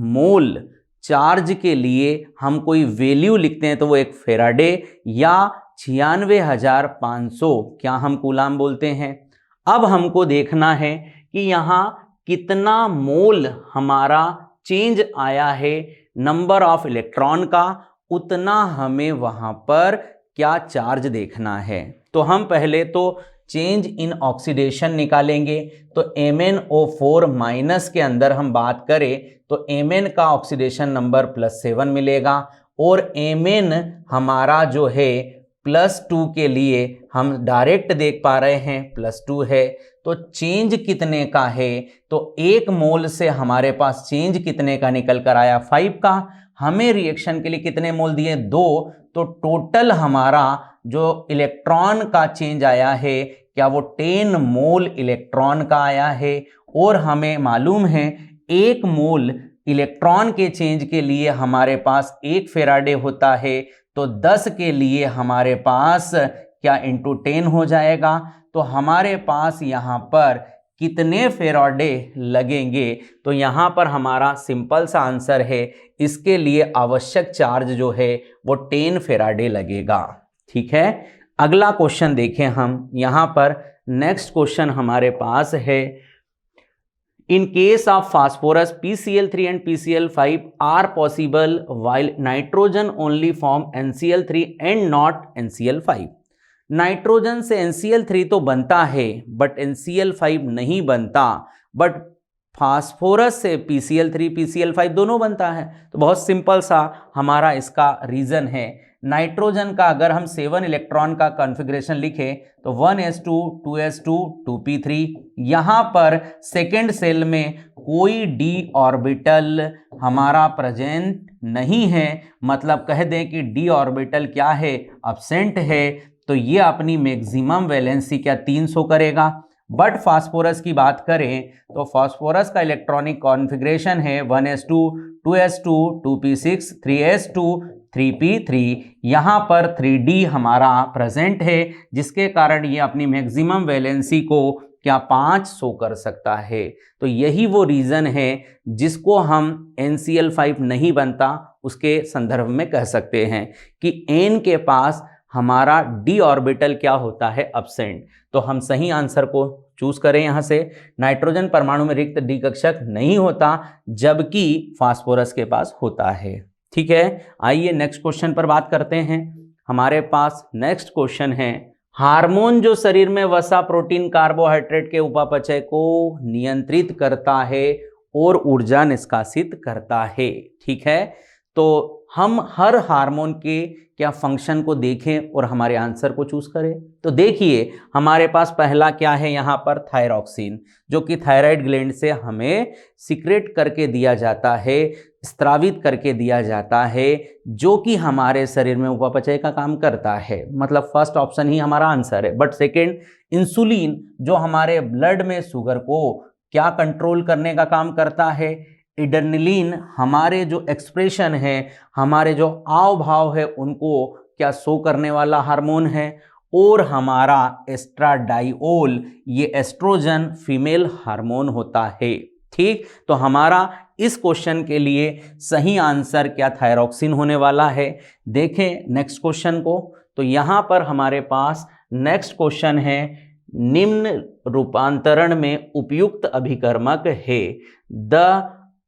S1: मोल चार्ज के लिए हम कोई वैल्यू लिखते हैं तो वो 1 फेराडे या 96,500 क्या हम कूलाम बोलते हैं। अब हमको देखना है कि यहाँ कितना मोल हमारा चेंज आया है नंबर ऑफ इलेक्ट्रॉन का, उतना हमें वहाँ पर क्या चार्ज देखना है। तो हम पहले तो चेंज इन ऑक्सीडेशन निकालेंगे। तो MnO4 माइनस के अंदर हम बात करें तो Mn का ऑक्सीडेशन नंबर +7 मिलेगा, और Mn हमारा जो है +2 के लिए हम डायरेक्ट देख पा रहे हैं +2 है। तो चेंज कितने का है, तो 1 मोल से हमारे पास चेंज कितने का निकल कर आया, 5 का। हमें रिएक्शन के लिए कितने मोल दिए, 2। तो टोटल हमारा जो इलेक्ट्रॉन का चेंज आया है क्या वो 10 मोल इलेक्ट्रॉन का आया है। और हमें मालूम है 1 मोल इलेक्ट्रॉन के चेंज के लिए हमारे पास 1 फेराडे होता है, तो 10 के लिए हमारे पास क्या इंटू 10 हो जाएगा। तो हमारे पास यहाँ पर कितने फेराडे लगेंगे, तो यहाँ पर हमारा सिंपल सा आंसर है, इसके लिए आवश्यक चार्ज जो है वो 10 फेराडे लगेगा। ठीक है, अगला क्वेश्चन देखें हम। यहाँ पर नेक्स्ट क्वेश्चन हमारे पास है, In case of phosphorus, PCl3 and PCl5 are possible while nitrogen only form NCl3 and not NCl5. Nitrogen से NCl3 तो बनता है बट NCl5 नहीं बनता, बट फास्फोरस से PCl3 PCl5 दोनों बनता है। तो बहुत सिंपल सा हमारा इसका रीज़न है। नाइट्रोजन का अगर हम 7 इलेक्ट्रॉन का कॉन्फ़िगरेशन लिखें तो 1s2 2s2 2p3, यहाँ पर सेकेंड सेल में कोई d ऑर्बिटल हमारा प्रेजेंट नहीं है, मतलब कह दें कि d ऑर्बिटल क्या है, अब्सेंट है। तो ये अपनी मैक्सिमम वैलेंसी क्या 300 करेगा। बट फास्फोरस की बात करें तो फास्फोरस का इलेक्ट्रॉनिक कॉन्फ़िगरेशन है 1s2 2s2 2p6 3s2 3p3, यहाँ पर 3d हमारा प्रेजेंट है, जिसके कारण ये अपनी मैक्सिमम वैलेंसी को क्या 5 शो कर सकता है। तो यही वो रीज़न है जिसको हम NCl5 नहीं बनता उसके संदर्भ में कह सकते हैं कि N के पास हमारा d ऑर्बिटल क्या होता है, अब्सेंट। तो हम सही आंसर को चूज करें। यहाँ से नाइट्रोजन परमाणु में रिक्त d कक्षक नहीं होता, जबकि फास्फोरस के पास होता है। ठीक है, आइए नेक्स्ट क्वेश्चन पर बात करते हैं। हमारे पास नेक्स्ट क्वेश्चन है, हार्मोन जो शरीर में वसा, प्रोटीन, कार्बोहाइड्रेट के उपापचय को नियंत्रित करता है और ऊर्जा निष्कासित करता है। ठीक है, तो हम हर हार्मोन के क्या फंक्शन को देखें और हमारे आंसर को चूज करें। तो देखिए हमारे पास पहला क्या है, यहाँ पर थायरॉक्सिन, जो कि थायराइड ग्लैंड से हमें सीक्रेट करके दिया जाता है, स्त्रावित करके दिया जाता है, जो कि हमारे शरीर में उपापचय का काम करता है। मतलब फर्स्ट ऑप्शन ही हमारा आंसर है। बट सेकेंड, इंसुलिन जो हमारे ब्लड में शुगर को क्या कंट्रोल करने का काम करता है, एड्रेनलिन हमारे जो एक्सप्रेशन है, हमारे जो हाव भाव है उनको क्या शो करने वाला हार्मोन है, और हमारा एस्ट्राडाइओल ये एस्ट्रोजन फीमेल हार्मोन होता है। ठीक, तो हमारा इस क्वेश्चन के लिए सही आंसर क्या थायरॉक्सिन होने वाला है। देखें नेक्स्ट क्वेश्चन को, तो यहां पर हमारे पास नेक्स्ट क्वेश्चन है, निम्न रूपांतरण में उपयुक्त अभिकर्मक है, the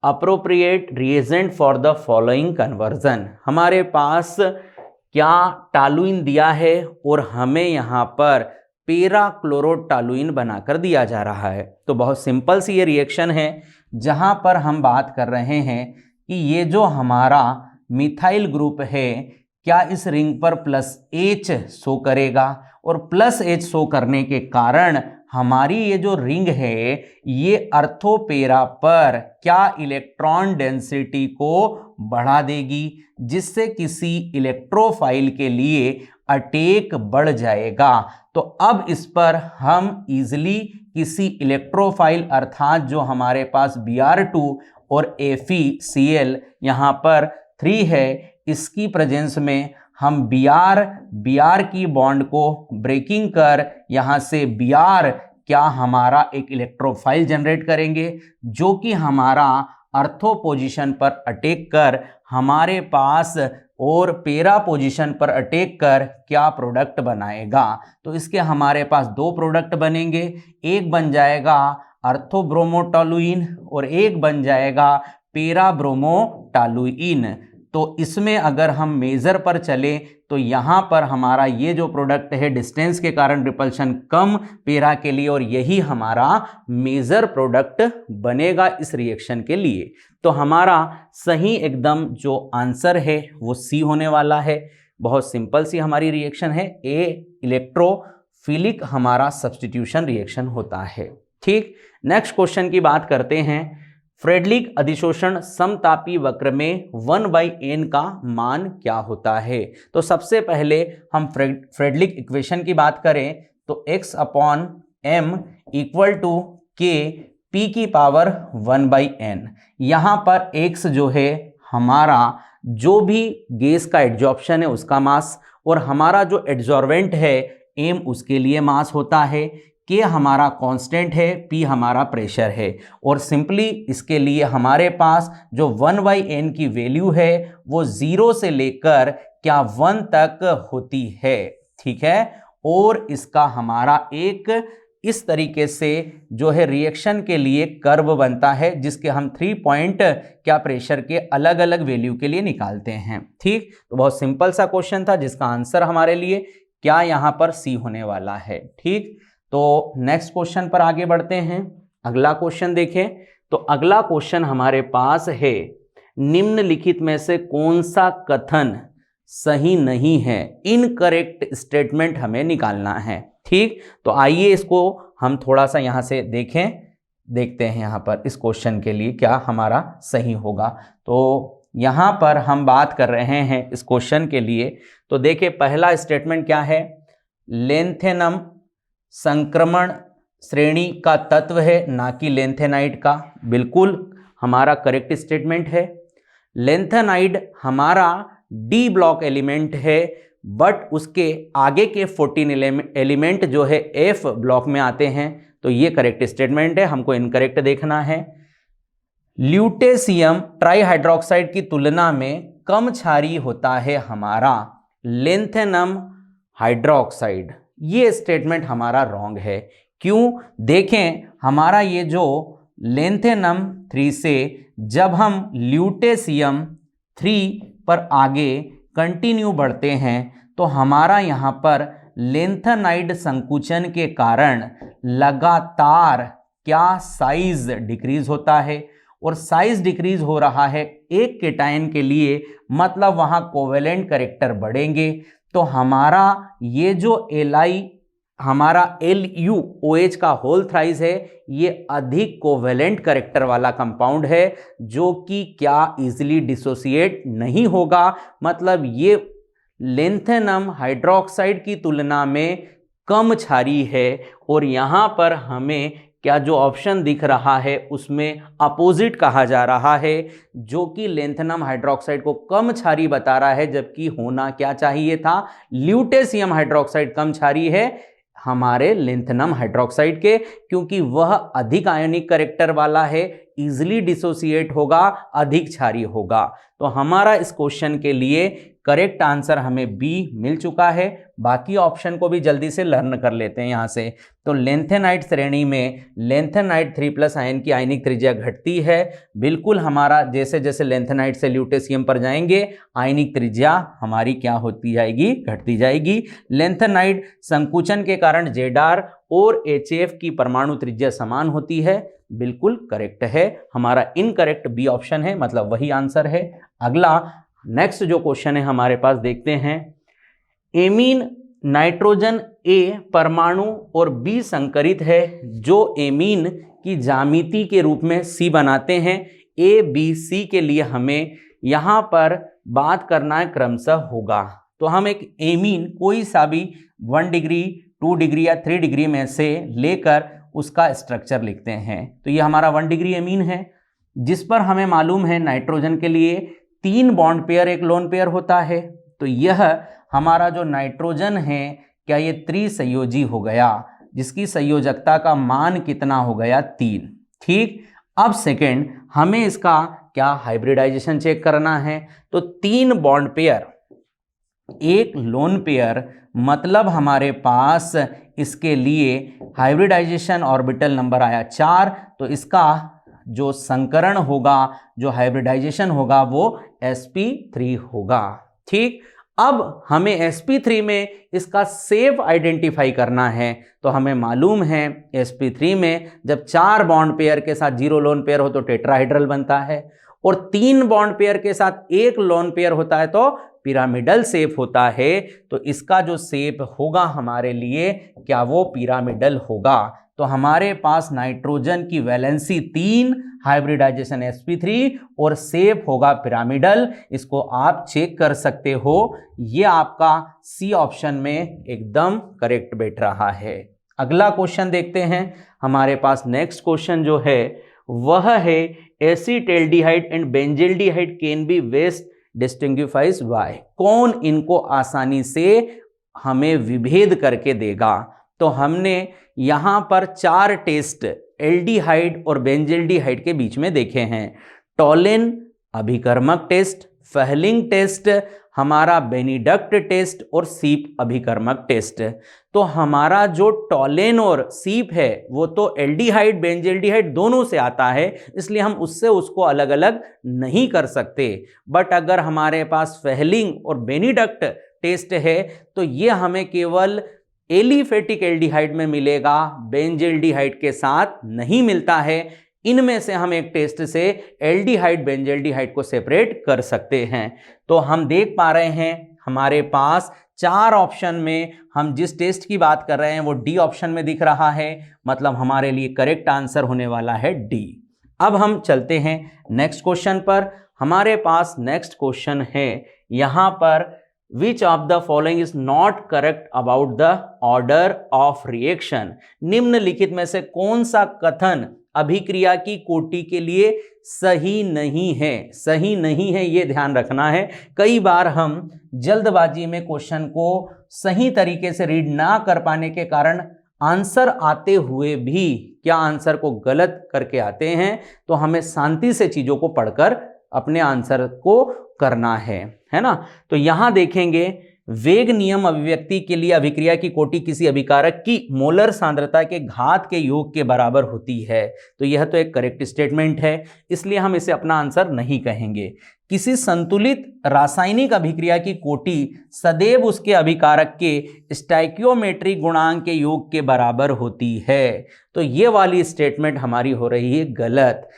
S1: appropriate reagent for the following conversion. हमारे पास क्या टालुइन दिया है और हमें यहाँ पर पेराक्लोरोटालुइन बनाकर दिया जा रहा है। तो बहुत सिंपल सी ये रिएक्शन है, जहाँ पर हम बात कर रहे हैं कि ये जो हमारा मिथाइल ग्रुप है क्या इस रिंग पर +H शो करेगा, और +H शो करने के कारण हमारी ये जो रिंग है ये अर्थोपेरा पर क्या इलेक्ट्रॉन डेंसिटी को बढ़ा देगी, जिससे किसी इलेक्ट्रोफाइल के लिए अटैक बढ़ जाएगा। तो अब इस पर हम इजीली किसी इलेक्ट्रोफाइल अर्थात जो हमारे पास Br2 और FeCl यहाँ पर 3 है, इसकी प्रेजेंस में हम Br की बॉन्ड को ब्रेकिंग कर यहाँ से Br क्या हमारा एक इलेक्ट्रोफाइल जनरेट करेंगे, जो कि हमारा अर्थो पोजीशन पर अटैक कर हमारे पास और पेरा पोजीशन पर अटैक कर क्या प्रोडक्ट बनाएगा। तो इसके हमारे पास 2 प्रोडक्ट बनेंगे, एक बन जाएगा अर्थोब्रोमोटोलुइन और एक बन जाएगा पेराब्रोमोटालुइन। तो इसमें अगर हम मेजर पर चले तो यहाँ पर हमारा ये जो प्रोडक्ट है डिस्टेंस के कारण रिपल्शन कम पेरा के लिए, और यही हमारा मेजर प्रोडक्ट बनेगा इस रिएक्शन के लिए। तो हमारा सही एकदम जो आंसर है वो सी होने वाला है। बहुत सिंपल सी हमारी रिएक्शन है, ए इलेक्ट्रोफिलिक हमारा सब्स्टिट्यूशन रिएक्शन होता है। ठीक, नेक्स्ट क्वेश्चन की बात करते हैं। फ्रेडलिक अधिशोषण समतापी वक्र में 1/n का मान क्या होता है। तो सबसे पहले हम फ्रेडलिक इक्वेशन की बात करें तो x/m = k p⁻1/n। यहाँ पर x जो है हमारा जो भी गैस का एड्जॉर्प्शन है उसका मास, और हमारा जो एड्जॉर्वेंट है m उसके लिए मास होता है, K हमारा कांस्टेंट है, P हमारा प्रेशर है, और सिंपली इसके लिए हमारे पास जो 1/n की वैल्यू है वो 0 से लेकर क्या 1 तक होती है। ठीक है, और इसका हमारा एक इस तरीके से जो है रिएक्शन के लिए कर्व बनता है, जिसके हम 3 पॉइंट क्या प्रेशर के अलग अलग वैल्यू के लिए निकालते हैं। ठीक, तो बहुत सिंपल सा क्वेश्चन था जिसका आंसर हमारे लिए क्या यहाँ पर सी होने वाला है। ठीक, तो नेक्स्ट क्वेश्चन पर आगे बढ़ते हैं। अगला क्वेश्चन देखें, तो अगला क्वेश्चन हमारे पास है, निम्नलिखित में से कौन सा कथन सही नहीं है, इनकरेक्ट स्टेटमेंट हमें निकालना है। ठीक, तो आइए इसको हम थोड़ा सा यहां से देखते हैं यहाँ पर इस क्वेश्चन के लिए क्या हमारा सही होगा। तो यहाँ पर हम बात कर रहे हैं इस क्वेश्चन के लिए, तो देखिए पहला स्टेटमेंट क्या है, लेंथेनम संक्रमण श्रेणी का तत्व है, ना कि लेंथेनाइड का। बिल्कुल हमारा करेक्ट स्टेटमेंट है। लेंथेनाइड हमारा डी ब्लॉक एलिमेंट है, बट उसके आगे के 14 एलिमेंट जो है एफ ब्लॉक में आते हैं, तो ये करेक्ट स्टेटमेंट है, हमको इनकरेक्ट देखना है। ल्यूटेशियम ट्राईहाइड्रोक्साइड की तुलना में कम क्षारीय होता है हमारा लेंथेनम हाइड्रोक्साइड। ये स्टेटमेंट हमारा रॉन्ग है। क्यों? देखें हमारा ये जो लेंथेनम 3 से जब हम ल्यूटेशियम 3 पर आगे कंटिन्यू बढ़ते हैं तो हमारा यहाँ पर लेंथेनाइड संकुचन के कारण लगातार क्या साइज डिक्रीज होता है, और साइज डिक्रीज हो रहा है एक केटायन के लिए, मतलब वहाँ कोवेलेंट कैरेक्टर बढ़ेंगे। तो हमारा ये जो Li हमारा LuOH का होल थ्राइस है, ये अधिक कोवेलेंट कैरेक्टर वाला कंपाउंड है, जो कि क्या इजीली डिसोसिएट नहीं होगा। मतलब ये लेंथेनम हाइड्रोक्साइड की तुलना में कम क्षारीय है, और यहाँ पर हमें क्या जो ऑप्शन दिख रहा है उसमें अपोजिट कहा जा रहा है, जो कि लेंथेनम हाइड्रोक्साइड को कम क्षारीय बता रहा है, जबकि होना क्या चाहिए था, ल्यूटेशियम हाइड्रोक्साइड कम क्षारीय है हमारे लेंथेनम हाइड्रोक्साइड के, क्योंकि वह अधिक आयनिक कैरेक्टर वाला है, इजिली डिसोसिएट होगा, अधिक क्षारीय होगा। तो हमारा इस क्वेश्चन के लिए करेक्ट आंसर हमें बी मिल चुका है। बाकी ऑप्शन को भी जल्दी से लर्न कर लेते हैं यहां से। तो लेंथेनाइट श्रेणी में लेंथेनाइट 3+ आयन की आयनिक त्रिज्या घटती है। बिल्कुल हमारा जैसे जैसे लेंथेनाइट से ल्यूटेशियम पर जाएंगे आयनिक त्रिज्या हमारी क्या होती जाएगी, घटती जाएगी। लेंथेनाइट संकुचन के कारण Zr और HF की परमाणु त्रिज्या समान होती है। बिल्कुल करेक्ट है, हमारा इनकरेक्ट बी ऑप्शन है, मतलब वही आंसर है। अगला नेक्स्ट जो क्वेश्चन है हमारे पास देखते हैं। एमीन नाइट्रोजन ए परमाणु और बी संकरित है, जो एमीन की ज्यामिति के रूप में सी बनाते हैं। ए बी सी के लिए हमें यहां पर बात करना है क्रमशः होगा। तो हम एक एमीन कोई सा भी 1 डिग्री 2 डिग्री या 3 डिग्री में से लेकर उसका स्ट्रक्चर लिखते हैं। तो ये हमारा 1 डिग्री एमीन है, जिस पर हमें मालूम है नाइट्रोजन के लिए 3 बॉन्ड पेयर एक लोन पेयर होता है। तो यह हमारा जो नाइट्रोजन है क्या ये त्रिसंयोजी हो गया, जिसकी संयोजकता का मान कितना हो गया, 3। ठीक, अब सेकेंड हमें इसका क्या हाइब्रिडाइजेशन चेक करना है। तो 3 बॉन्ड पेयर एक लोन पेयर, मतलब हमारे पास इसके लिए हाइब्रिडाइजेशन ऑर्बिटल नंबर आया 4। तो इसका जो संकरण होगा, जो हाइब्रिडाइजेशन होगा वो sp3 होगा। ठीक, अब हमें sp3 में इसका शेप आइडेंटिफाई करना है। तो हमें मालूम है sp3 में जब 4 बॉन्ड पेयर के साथ 0 लोन पेयर हो तो टेट्राहाइड्रल बनता है, और 3 बॉन्ड पेयर के साथ 1 लोन पेयर होता है तो पिरामिडल शेप होता है। तो इसका जो शेप होगा हमारे लिए क्या वो पिरामिडल होगा। तो हमारे पास नाइट्रोजन की वैलेंसी 3, हाइब्रिडाइजेशन sp3 और शेप होगा पिरामिडल। इसको आप चेक कर सकते हो, ये आपका सी ऑप्शन में एकदम करेक्ट बैठ रहा है। अगला क्वेश्चन देखते हैं। हमारे पास नेक्स्ट क्वेश्चन जो है वह है acetaldehyde and benzaldehyde can be best distinguished by. कौन इनको आसानी से हमें विभेद करके देगा। तो हमने यहां पर 4 टेस्ट एल्डिहाइड और बेंजल्डिहाइड के बीच में देखे हैं। टॉलिन अभिकर्मक टेस्ट, फहलिंग टेस्ट, हमारा बेनिडक्ट टेस्ट और सीप अभिकर्मक टेस्ट। तो हमारा जो टॉलिन और सीप है वो तो एल्डिहाइड बेंजल्डिहाइड दोनों से आता है, इसलिए हम उससे उसको अलग अलग नहीं कर सकते। बट अगर हमारे पास फहलिंग और बेनिडक्ट टेस्ट है तो ये हमें केवल एलिफेटिक एल्डिहाइड में मिलेगा, बेंजल्डिहाइड के साथ नहीं मिलता है। इनमें से हम एक टेस्ट से एल्डिहाइड बेंजल्डिहाइड को सेपरेट कर सकते हैं। तो हम देख पा रहे हैं हमारे पास 4 ऑप्शन में हम जिस टेस्ट की बात कर रहे हैं वो डी ऑप्शन में दिख रहा है, मतलब हमारे लिए करेक्ट आंसर होने वाला है डी। अब हम चलते हैं नेक्स्ट क्वेश्चन पर। हमारे पास नेक्स्ट क्वेश्चन है यहां पर, Which of the following is not correct about the order of reaction? निम्नलिखित में से कौन सा कथन अभिक्रिया की कोटि के लिए सही नहीं है। सही नहीं है ये ध्यान रखना है। कई बार हम जल्दबाजी में क्वेश्चन को सही तरीके से रीड ना कर पाने के कारण आंसर आते हुए भी क्या आंसर को गलत करके आते हैं। तो हमें शांति से चीजों को पढ़कर अपने आंसर को करना है ना। तो यहां देखेंगे वेग नियम अभिव्यक्ति के लिए अभिक्रिया की कोटि किसी अभिकारक की मोलर सांद्रता के घात के योग के बराबर होती है। तो यह तो एक करेक्ट स्टेटमेंट है, इसलिए हम इसे अपना आंसर नहीं कहेंगे। किसी संतुलित रासायनिक अभिक्रिया की कोटि सदैव उसके अभिकारक के स्टाइकियोमेट्रिक गुणांक के योग के बराबर होती है। तो ये वाली स्टेटमेंट हमारी हो रही है गलत।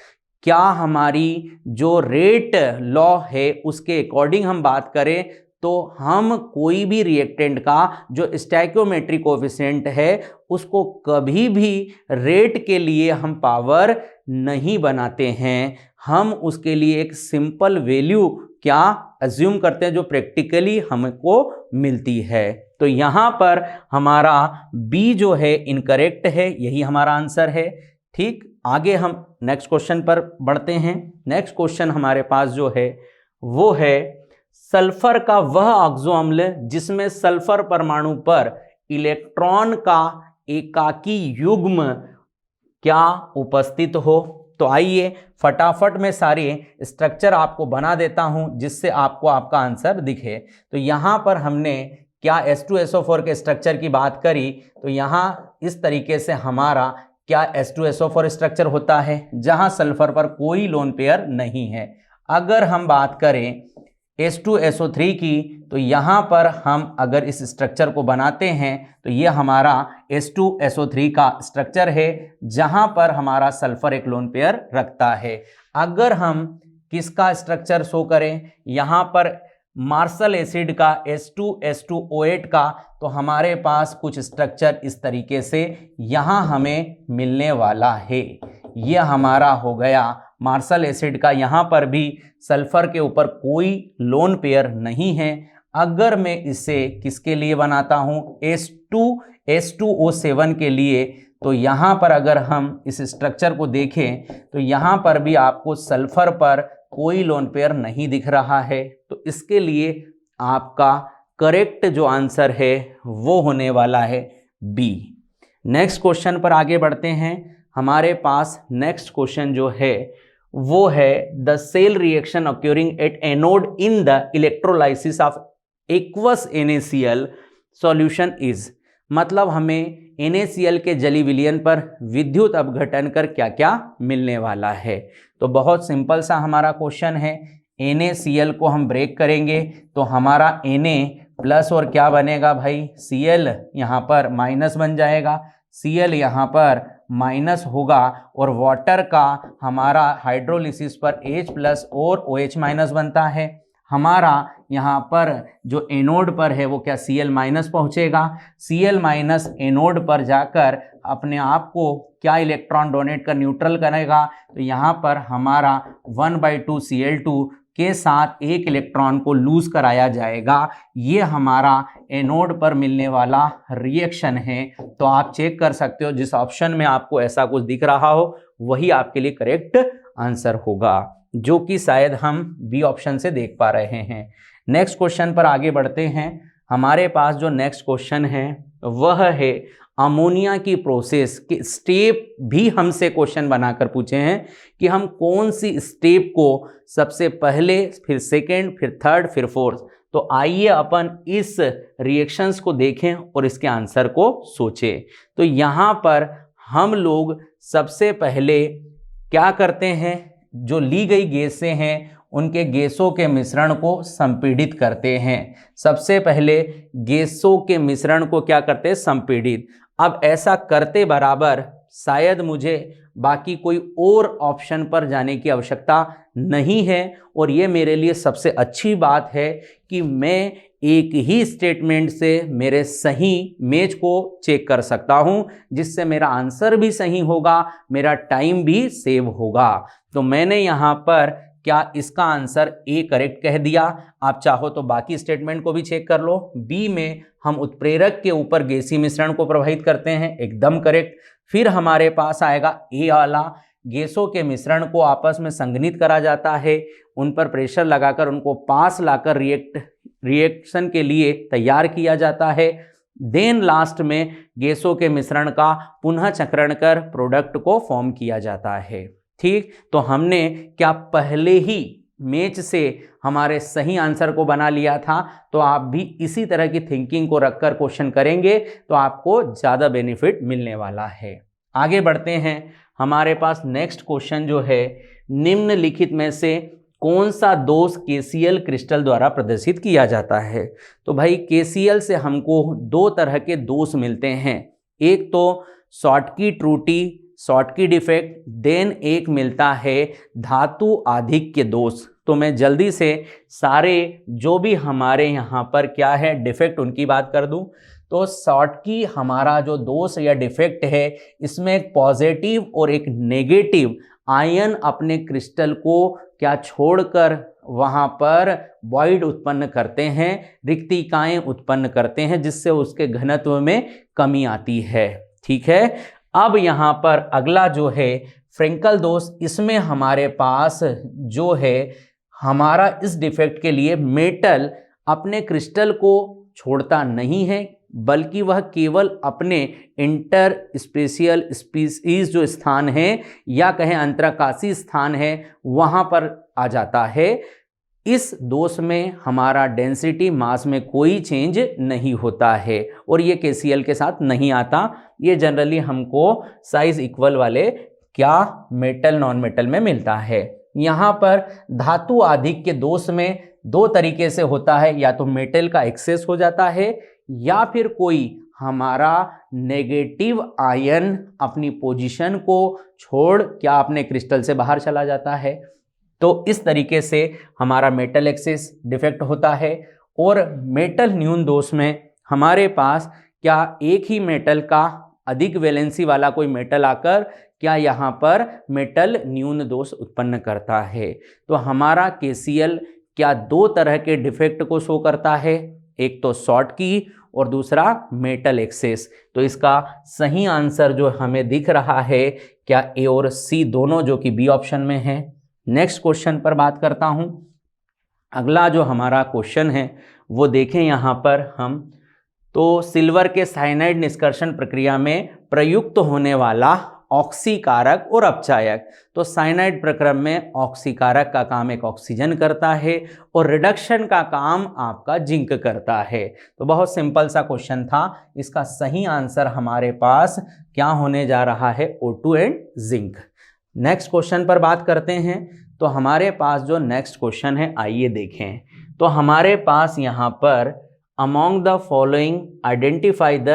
S1: क्या हमारी जो रेट लॉ है उसके अकॉर्डिंग हम बात करें तो हम कोई भी रिएक्टेंट का जो स्टोइकियोमेट्रिक कोएफिशिएंट है उसको कभी भी रेट के लिए हम पावर नहीं बनाते हैं। हम उसके लिए एक सिंपल वैल्यू क्या अज्यूम करते हैं जो प्रैक्टिकली हमको मिलती है। तो यहाँ पर हमारा बी जो है इनकरेक्ट है, यही हमारा आंसर है। ठीक, आगे हम नेक्स्ट क्वेश्चन पर बढ़ते हैं। नेक्स्ट क्वेश्चन हमारे पास जो है वो है सल्फर का वह ऑक्सो अम्ल जिसमें सल्फर परमाणु पर इलेक्ट्रॉन का एकाकी युग्म क्या उपस्थित हो। तो आइए फटाफट में सारे स्ट्रक्चर आपको बना देता हूं जिससे आपको आपका आंसर दिखे। तो यहां पर हमने क्या H2SO4 के स्ट्रक्चर की बात करी, तो यहां इस तरीके से हमारा क्या H2SO4 स्ट्रक्चर होता है जहां सल्फर पर कोई लोन पेयर नहीं है। अगर हम बात करें H2SO3 की, तो यहाँ पर हम अगर इस स्ट्रक्चर को बनाते हैं तो ये हमारा H2SO3 का स्ट्रक्चर है जहाँ पर हमारा सल्फर एक लोन पेयर रखता है। अगर हम किसका स्ट्रक्चर शो करें, यहाँ पर मार्शल एसिड का H2S2O8 का, तो हमारे पास कुछ स्ट्रक्चर इस तरीके से यहाँ हमें मिलने वाला है। यह हमारा हो गया मार्शल एसिड का, यहाँ पर भी सल्फर के ऊपर कोई लोन पेयर नहीं है। अगर मैं इसे किसके लिए बनाता हूँ H2S2O7 के लिए, तो यहाँ पर अगर हम इस स्ट्रक्चर को देखें तो यहाँ पर भी आपको सल्फर पर कोई लोन पेयर नहीं दिख रहा है। तो इसके लिए आपका करेक्ट जो आंसर है वो होने वाला है बी। नेक्स्ट क्वेश्चन पर आगे बढ़ते हैं। हमारे पास नेक्स्ट क्वेश्चन जो है वो है the cell reaction occurring at anode in the electrolysis of aqueous NaCl solution is. मतलब हमें NaCl के जली विलयन पर विद्युत अपघटन कर क्या क्या मिलने वाला है। तो बहुत सिंपल सा हमारा क्वेश्चन है। NaCl को हम ब्रेक करेंगे तो हमारा Na प्लस और क्या बनेगा भाई, Cl यहाँ पर माइनस बन जाएगा, Cl यहाँ पर माइनस होगा और वाटर का हमारा हाइड्रोलिसिस पर H प्लस और OH माइनस बनता है। हमारा यहाँ पर जो एनोड पर है वो क्या Cl माइनस पहुँचेगा, Cl माइनस एनोड पर जाकर अपने आप को क्या इलेक्ट्रॉन डोनेट कर न्यूट्रल करेगा। तो यहाँ पर हमारा 1/2 Cl2 के साथ एक इलेक्ट्रॉन को लूज कराया जाएगा। ये हमारा एनोड पर मिलने वाला रिएक्शन है। तो आप चेक कर सकते हो जिस ऑप्शन में आपको ऐसा कुछ दिख रहा हो वही आपके लिए करेक्ट आंसर होगा, जो कि शायद हम बी ऑप्शन से देख पा रहे हैं। नेक्स्ट क्वेश्चन पर आगे बढ़ते हैं। हमारे पास जो नेक्स्ट क्वेश्चन है वह है अमोनिया की प्रोसेस के स्टेप भी हमसे क्वेश्चन बनाकर पूछे हैं कि हम कौन सी स्टेप को सबसे पहले, फिर सेकेंड, फिर थर्ड, फिर फोर्थ। तो आइए अपन इस रिएक्शंस को देखें और इसके आंसर को सोचें। तो यहाँ पर हम लोग सबसे पहले क्या करते हैं, जो ली गई गैसें हैं उनके गैसों के मिश्रण को संपीड़ित करते हैं। सबसे पहले गैसों के मिश्रण को क्या करते हैं, संपीड़ित। अब ऐसा करते बराबर शायद मुझे बाकी कोई और ऑप्शन पर जाने की आवश्यकता नहीं है, और ये मेरे लिए सबसे अच्छी बात है कि मैं एक ही स्टेटमेंट से मेरे सही मैच को चेक कर सकता हूँ, जिससे मेरा आंसर भी सही होगा, मेरा टाइम भी सेव होगा। तो मैंने यहाँ पर क्या इसका आंसर ए करेक्ट कह दिया। आप चाहो तो बाकी स्टेटमेंट को भी चेक कर लो। बी में हम उत्प्रेरक के ऊपर गैसीय मिश्रण को प्रभावित करते हैं, एकदम करेक्ट। फिर हमारे पास आएगा ए वाला, गैसों के मिश्रण को आपस में संघनित करा जाता है, उन पर प्रेशर लगाकर उनको पास लाकर रिएक्शन के लिए तैयार किया जाता है। देन लास्ट में गैसों के मिश्रण का पुनः चक्रण कर प्रोडक्ट को फॉर्म किया जाता है। ठीक, तो हमने क्या पहले ही मैच से हमारे सही आंसर को बना लिया था। तो आप भी इसी तरह की थिंकिंग को रखकर क्वेश्चन करेंगे तो आपको ज़्यादा बेनिफिट मिलने वाला है। आगे बढ़ते हैं। हमारे पास नेक्स्ट क्वेश्चन जो है, निम्नलिखित में से कौन सा दोष KCl क्रिस्टल द्वारा प्रदर्शित किया जाता है। तो भाई KCl से हमको दो तरह के दोष मिलते हैं, एक तो शॉटकी त्रुटि, शॉटकी डिफेक्ट, देन एक मिलता है धातु आधिक्य दोष। तो मैं जल्दी से सारे जो भी हमारे यहाँ पर क्या है डिफेक्ट उनकी बात कर दूं। तो शॉटकी हमारा जो दोष या डिफेक्ट है, इसमें एक पॉजिटिव और एक नेगेटिव आयन अपने क्रिस्टल को क्या छोड़कर वहाँ पर वॉइड उत्पन्न करते हैं, रिक्तिकाएं उत्पन्न करते हैं, जिससे उसके घनत्व में कमी आती है। ठीक है। अब यहाँ पर अगला जो है फ्रेंकल दोष, इसमें हमारे पास जो है हमारा इस डिफेक्ट के लिए मेटल अपने क्रिस्टल को छोड़ता नहीं है, बल्कि वह केवल अपने इंटर स्पेशियल स्पीसीज जो स्थान है या कहें अंतराकाशी स्थान है वहाँ पर आ जाता है। इस दोष में हमारा डेंसिटी मास में कोई चेंज नहीं होता है और ये KCl के साथ नहीं आता। ये जनरली हमको साइज इक्वल वाले क्या मेटल नॉन मेटल में मिलता है। यहाँ पर धातु आधिक्य के दोष में दो तरीके से होता है, या तो मेटल का एक्सेस हो जाता है या फिर कोई हमारा नेगेटिव आयन अपनी पोजीशन को छोड़ क्या अपने क्रिस्टल से बाहर चला जाता है। तो इस तरीके से हमारा मेटल एक्सेस डिफेक्ट होता है। और मेटल न्यून दोष में हमारे पास क्या एक ही मेटल का अधिक वैलेंसी वाला कोई मेटल आकर क्या यहाँ पर मेटल न्यून दोष उत्पन्न करता है। तो हमारा KCl क्या दो तरह के डिफेक्ट को शो करता है, एक तो शॉर्ट की और दूसरा मेटल एक्सेस। तो इसका सही आंसर जो हमें दिख रहा है क्या A और C दोनों, जो कि B ऑप्शन में है। नेक्स्ट क्वेश्चन पर बात करता हूं। अगला जो हमारा क्वेश्चन है वो देखें यहाँ पर हम, तो सिल्वर के साइनाइड निष्कर्षण प्रक्रिया में प्रयुक्त होने वाला ऑक्सीकारक और अपचायक। तो साइनाइड प्रक्रम में ऑक्सीकारक का काम एक ऑक्सीजन करता है और रिडक्शन का काम आपका जिंक करता है। तो बहुत सिंपल सा क्वेश्चन था। इसका सही आंसर हमारे पास क्या होने जा रहा है, O2 and zinc. Next question पर बात करते हैं। तो हमारे पास जो नेक्स्ट क्वेश्चन है आइए देखें। तो हमारे पास यहाँ पर among the following identify the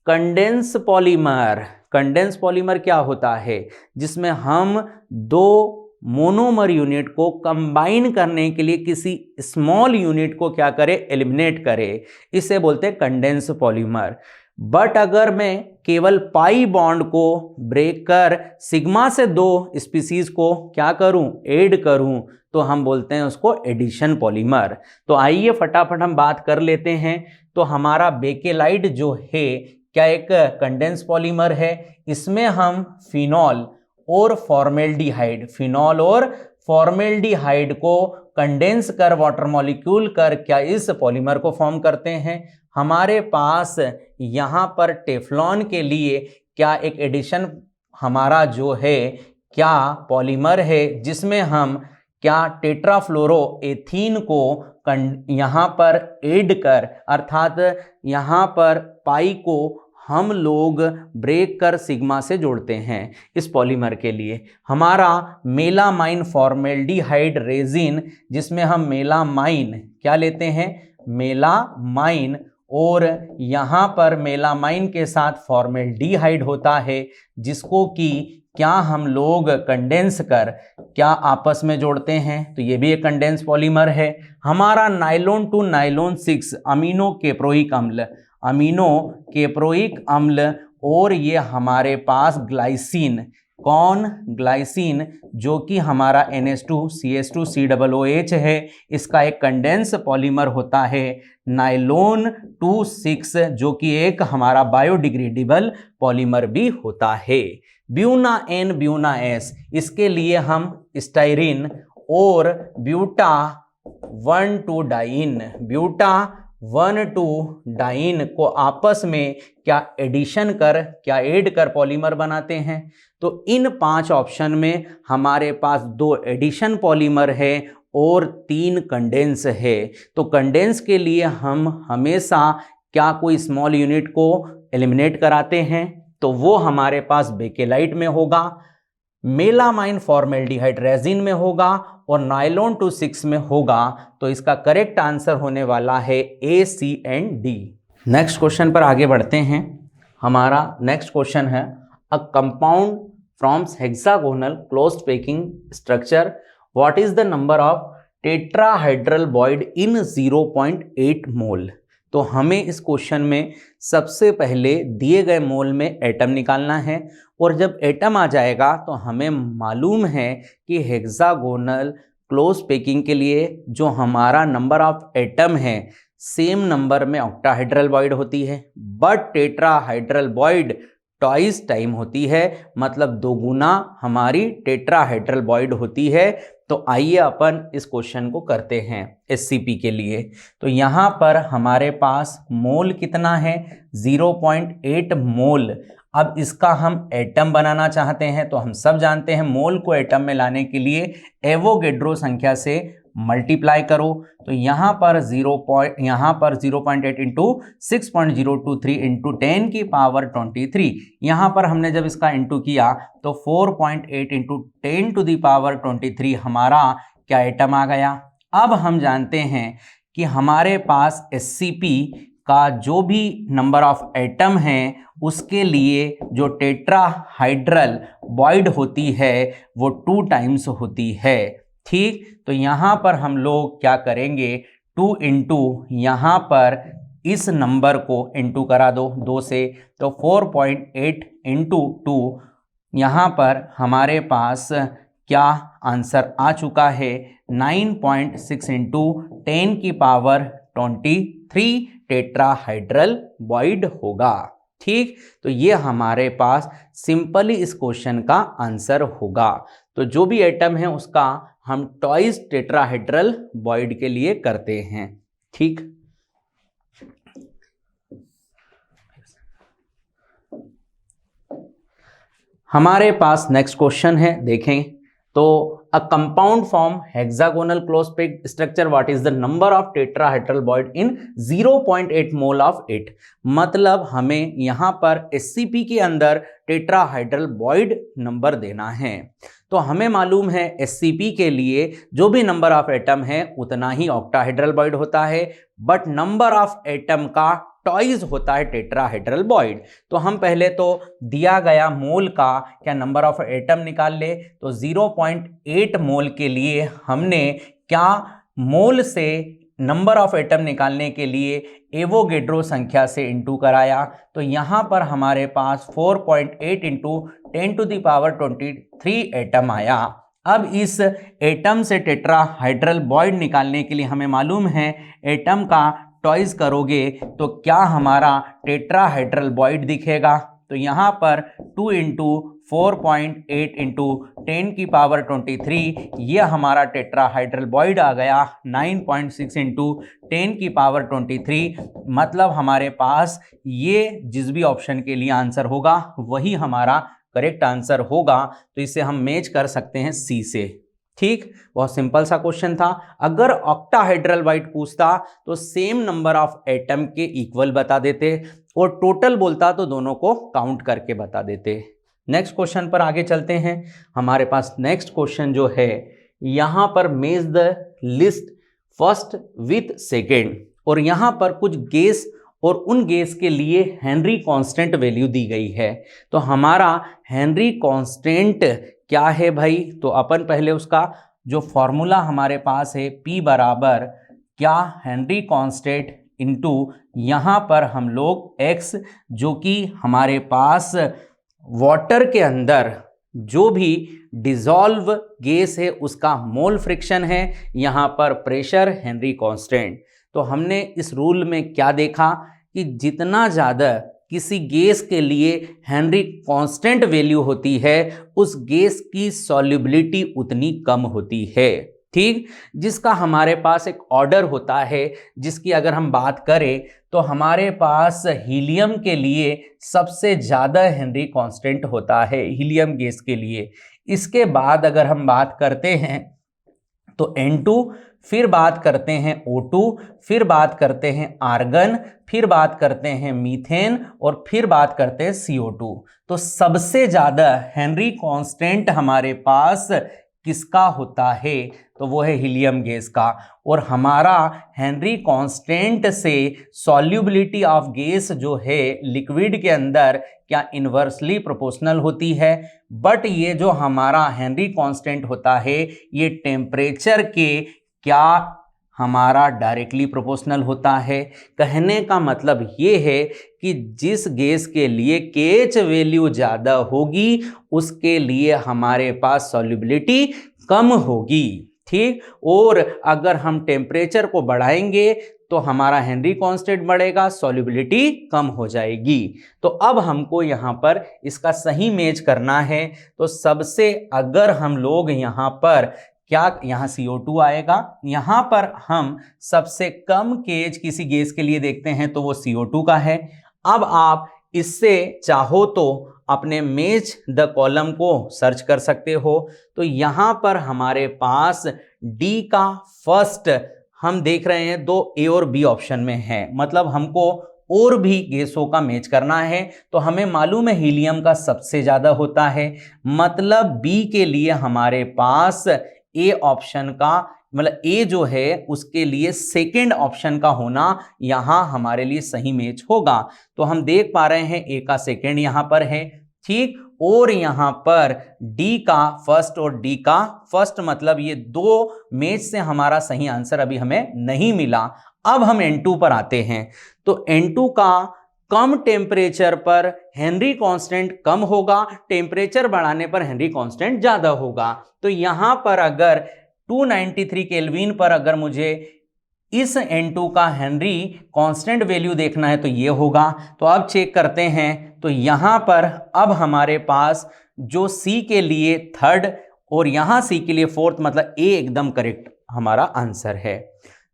S1: condense polymer. Condense polymer क्या होता है, जिसमें हम दो मोनोमर यूनिट को कंबाइन करने के लिए किसी स्मॉल यूनिट को क्या करें, एलिमिनेट करें, इसे बोलते हैं कंडेंस पॉलीमर। बट अगर मैं केवल पाई बॉन्ड को ब्रेक कर सिग्मा से दो स्पीसीज को क्या करूं, ऐड करूं, तो हम बोलते हैं उसको एडिशन पॉलीमर। तो आइए फटाफट हम बात कर लेते हैं। तो हमारा बेकेलाइट जो है क्या एक कंडेंस पॉलीमर है। इसमें हम फिनॉल और फॉर्मेल्डिहाइड, फिनॉल और फॉर्मेल्डिहाइड को कंडेंस कर वाटर मॉलिक्यूल कर क्या इस पॉलीमर को फॉर्म करते हैं। हमारे पास यहाँ पर टेफ्लॉन के लिए क्या एक एडिशन हमारा जो है क्या पॉलीमर है, जिसमें हम क्या टेट्राफ्लोरोएथीन को यहाँ पर ऐड कर, अर्थात यहाँ पर पाई को हम लोग ब्रेक कर सिग्मा से जोड़ते हैं इस पॉलीमर के लिए। हमारा मेलामाइन फॉर्मेल्डिहाइड रेजिन, जिसमें हम मेलामाइन क्या लेते हैं, मेलामाइन, और यहाँ पर मेलामाइन के साथ फॉर्मेल्डिहाइड होता है, जिसको कि क्या हम लोग कंडेंस कर क्या आपस में जोड़ते हैं। तो ये भी एक कंडेंस पॉलीमर है। हमारा नाइलोन टू नाइलोन 6 अमीनो केप्रोइक अम्ल, अमीनो केप्रोइक अम्ल, और ये हमारे पास ग्लाइसिन, कौन, ग्लाइसिन, जो कि हमारा NH2CH2COOH है, इसका एक कंडेंस पॉलीमर होता है नाइलोन 2,6, जो कि एक हमारा बायोडिग्रेडेबल पॉलीमर भी होता है। ब्यूना N ब्यूना S, इसके लिए हम स्टाइरिन और ब्यूटा 1,2 डाइन, ब्यूटा 1,2 डाइन को आपस में क्या एडिशन कर क्या ऐड कर पॉलीमर बनाते हैं। तो इन 5 ऑप्शन में हमारे पास 2 एडिशन पॉलीमर है और 3 कंडेंस है। तो कंडेंस के लिए हम हमेशा क्या कोई स्मॉल यूनिट को एलिमिनेट कराते हैं, तो वो हमारे पास बेकेलाइट में होगा, मेलामाइन फॉर्मेल्डिहाइड रेजिन में होगा और नाइलोन 2,6 में होगा। तो इसका करेक्ट आंसर होने वाला है A, C and D। Next question पर आगे बढ़ते हैं। हमारा नेक्स्ट क्वेश्चन है, a compound firms hexagonal closed packing structure, what is the number of tetrahedral bond in 0.8 मोल। तो हमें इस क्वेश्चन में सबसे पहले दिए गए मोल में एटम निकालना है, और जब एटम आ जाएगा तो हमें मालूम है कि हेक्सागोनल क्लोज पैकिंग के लिए जो हमारा नंबर ऑफ एटम है सेम नंबर में ऑक्टाहाइड्रल बॉन्ड होती है, but tetrahedral bond twice time होती है, मतलब दोगुना हमारी टेट्राहेड्रल बॉइड होती है। तो आइए अपन इस क्वेश्चन को करते हैं एससीपी के लिए। तो यहाँ पर हमारे पास मोल कितना है, 0.8 मोल। अब इसका हम एटम बनाना चाहते हैं, तो हम सब जानते हैं मोल को एटम में लाने के लिए एवोगेड्रो संख्या से मल्टीप्लाई करो। तो यहाँ पर 0.8 इंटू 6.023 इंटू 10 की पावर 23। यहाँ पर हमने जब इसका इंटू किया तो 4.8 इंटू 10 टू दी पावर 23 हमारा क्या एटम आ गया। अब हम जानते हैं कि हमारे पास एससीपी का जो भी नंबर ऑफ एटम है उसके लिए जो टेट्राहाइड्रल बॉइड होती है वो 2 टाइम्स होती है। ठीक, तो यहाँ पर हम लोग क्या करेंगे, 2 इंटू यहाँ पर इस नंबर को इंटू करा दो 2 से, तो 4.8 इंटू 2, यहाँ पर हमारे पास क्या आंसर आ चुका है, 9.6 इंटू 10 की पावर 23 टेट्राहाइड्रल बॉइड होगा। ठीक, तो ये हमारे पास सिंपली इस क्वेश्चन का आंसर होगा। तो जो भी एटम है उसका हम ट्वाइस टेट्राहेड्रल बॉइड के लिए करते हैं। ठीक, हमारे पास नेक्स्ट क्वेश्चन है, देखें तो a compound form hexagonal close packed structure, what is the number of tetrahedral Boyd in 0.8 mole of it. मतलब हमें यहां पर एससीपी के अंदर टेट्राहाइड्रल बॉइड नंबर देना है। तो हमें मालूम है एससीपी के लिए जो भी नंबर ऑफ एटम है उतना ही ऑक्टाहेड्रल बॉइड होता है, बट नंबर ऑफ एटम का ट्वाइस होता है टेट्राहेड्रल बॉइड। तो हम पहले तो दिया गया मोल का क्या नंबर ऑफ एटम निकाल ले। तो 0.8 मोल के लिए हमने क्या मोल से नंबर ऑफ एटम निकालने के लिए एवोगेड्रो संख्या से इंटू कराया। तो यहाँ पर हमारे पास 4.8 into 10 to the power 23 atom आया। अब इस एटम से टेट्राहाइड्रल बॉइड निकालने के लिए हमें मालूम है एटम का ट्वाइस करोगे तो क्या हमारा टेट्राहाइड्रल बॉइड दिखेगा। तो यहाँ पर 2 इंटू 4.8 इंटू 10 की पावर 23 ये हमारा टेट्राहाइड्रल बॉइड आ गया। 9.6 इंटू 10 की पावर 23, मतलब हमारे पास ये जिस भी ऑप्शन के लिए आंसर होगा वही हमारा करेक्ट आंसर होगा। तो इसे हम मैच कर सकते हैं सी से। ठीक, बहुत सिंपल सा क्वेश्चन था। अगर ऑक्टाहेड्रल बॉइड पूछता तो सेम नंबर ऑफ एटम के इक्वल बता देते और टोटल बोलता तो दोनों को काउंट करके बता देते। नेक्स्ट क्वेश्चन पर आगे चलते हैं। हमारे पास नेक्स्ट क्वेश्चन जो है यहां पर मेज the list first with second, और यहां पर कुछ गेस और उन गेस के लिए हेनरी कांस्टेंट वैल्यू दी गई है। तो हमारा हेनरी कांस्टेंट क्या है भाई, तो अपन पहले उसका जो फॉर्मूला हमारे पास है P बराबर क्या हेनरी कांस्टेंट इंटू यहाँ पर हम लोग X, जो कि हमारे पास वाटर के अंदर जो भी डिसॉल्व गैस है उसका मोल फ्रिक्शन है, यहाँ पर प्रेशर हेनरी कांस्टेंट। तो हमने इस रूल में क्या देखा कि जितना ज़्यादा किसी गैस के लिए हेनरी कांस्टेंट वैल्यू होती है उस गैस की सॉल्युबिलिटी उतनी कम होती है। ठीक, जिसका हमारे पास एक ऑर्डर होता है, जिसकी अगर हम बात करें तो हमारे पास हीलियम के लिए सबसे ज़्यादा हेनरी कांस्टेंट होता है हीलियम गैस के लिए। इसके बाद अगर हम बात करते हैं तो N2, फिर बात करते हैं O2, फिर बात करते हैं आर्गन, फिर बात करते हैं मीथेन और फिर बात करते हैं CO2। तो सबसे ज़्यादा हेनरी कांस्टेंट हमारे पास किसका होता है, तो वो है हीलियम गैस का। और हमारा हेनरी कांस्टेंट से सॉल्युबिलिटी ऑफ गैस जो है लिक्विड के अंदर क्या इन्वर्सली प्रोपोर्शनल होती है, बट ये जो हमारा हेनरी कांस्टेंट होता है ये टेम्परेचर के क्या हमारा डायरेक्टली प्रोपोर्शनल होता है। कहने का मतलब ये है कि जिस गैस के लिए KH वैल्यू ज़्यादा होगी उसके लिए हमारे पास सॉल्युबिलिटी कम होगी। ठीक, और अगर हम टेम्परेचर को बढ़ाएंगे तो हमारा हेनरी कांस्टेंट बढ़ेगा, सॉल्युबिलिटी कम हो जाएगी। तो अब हमको यहाँ पर इसका सही मैच करना है। तो सबसे अगर हम लोग यहाँ पर क्या, यहाँ CO2 आएगा, यहाँ पर हम सबसे कम केज किसी गैस के लिए देखते हैं तो वो CO2 का है। अब आप इससे चाहो तो अपने मैच द कॉलम को सर्च कर सकते हो। तो यहाँ पर हमारे पास डी का फर्स्ट हम देख रहे हैं, 2 A और B ऑप्शन में है, मतलब हमको और भी गैसों का मैच करना है। तो हमें मालूम है हीलियम का सबसे ज्यादा होता है, मतलब B के लिए हमारे पास A ऑप्शन का, मतलब A जो है उसके लिए सेकेंड ऑप्शन का होना यहां हमारे लिए सही मैच होगा। तो हम देख पा रहे हैं A का सेकेंड यहां पर है, ठीक, और यहां पर D का फर्स्ट और D का फर्स्ट, मतलब ये 2 मैच से हमारा सही आंसर अभी हमें नहीं मिला। अब हम N2 पर आते हैं। तो N2 का कम टेम्परेचर पर हेनरी कांस्टेंट कम होगा, टेम्परेचर बढ़ाने पर हेनरी कांस्टेंट ज्यादा होगा। तो यहां पर अगर 293 केल्विन पर अगर मुझे इस N2 का हेनरी कांस्टेंट वैल्यू देखना है तो ये होगा। तो अब चेक करते हैं। तो यहां पर अब हमारे पास जो C के लिए थर्ड और यहां C के लिए फोर्थ, मतलब A एकदम करेक्ट हमारा आंसर है।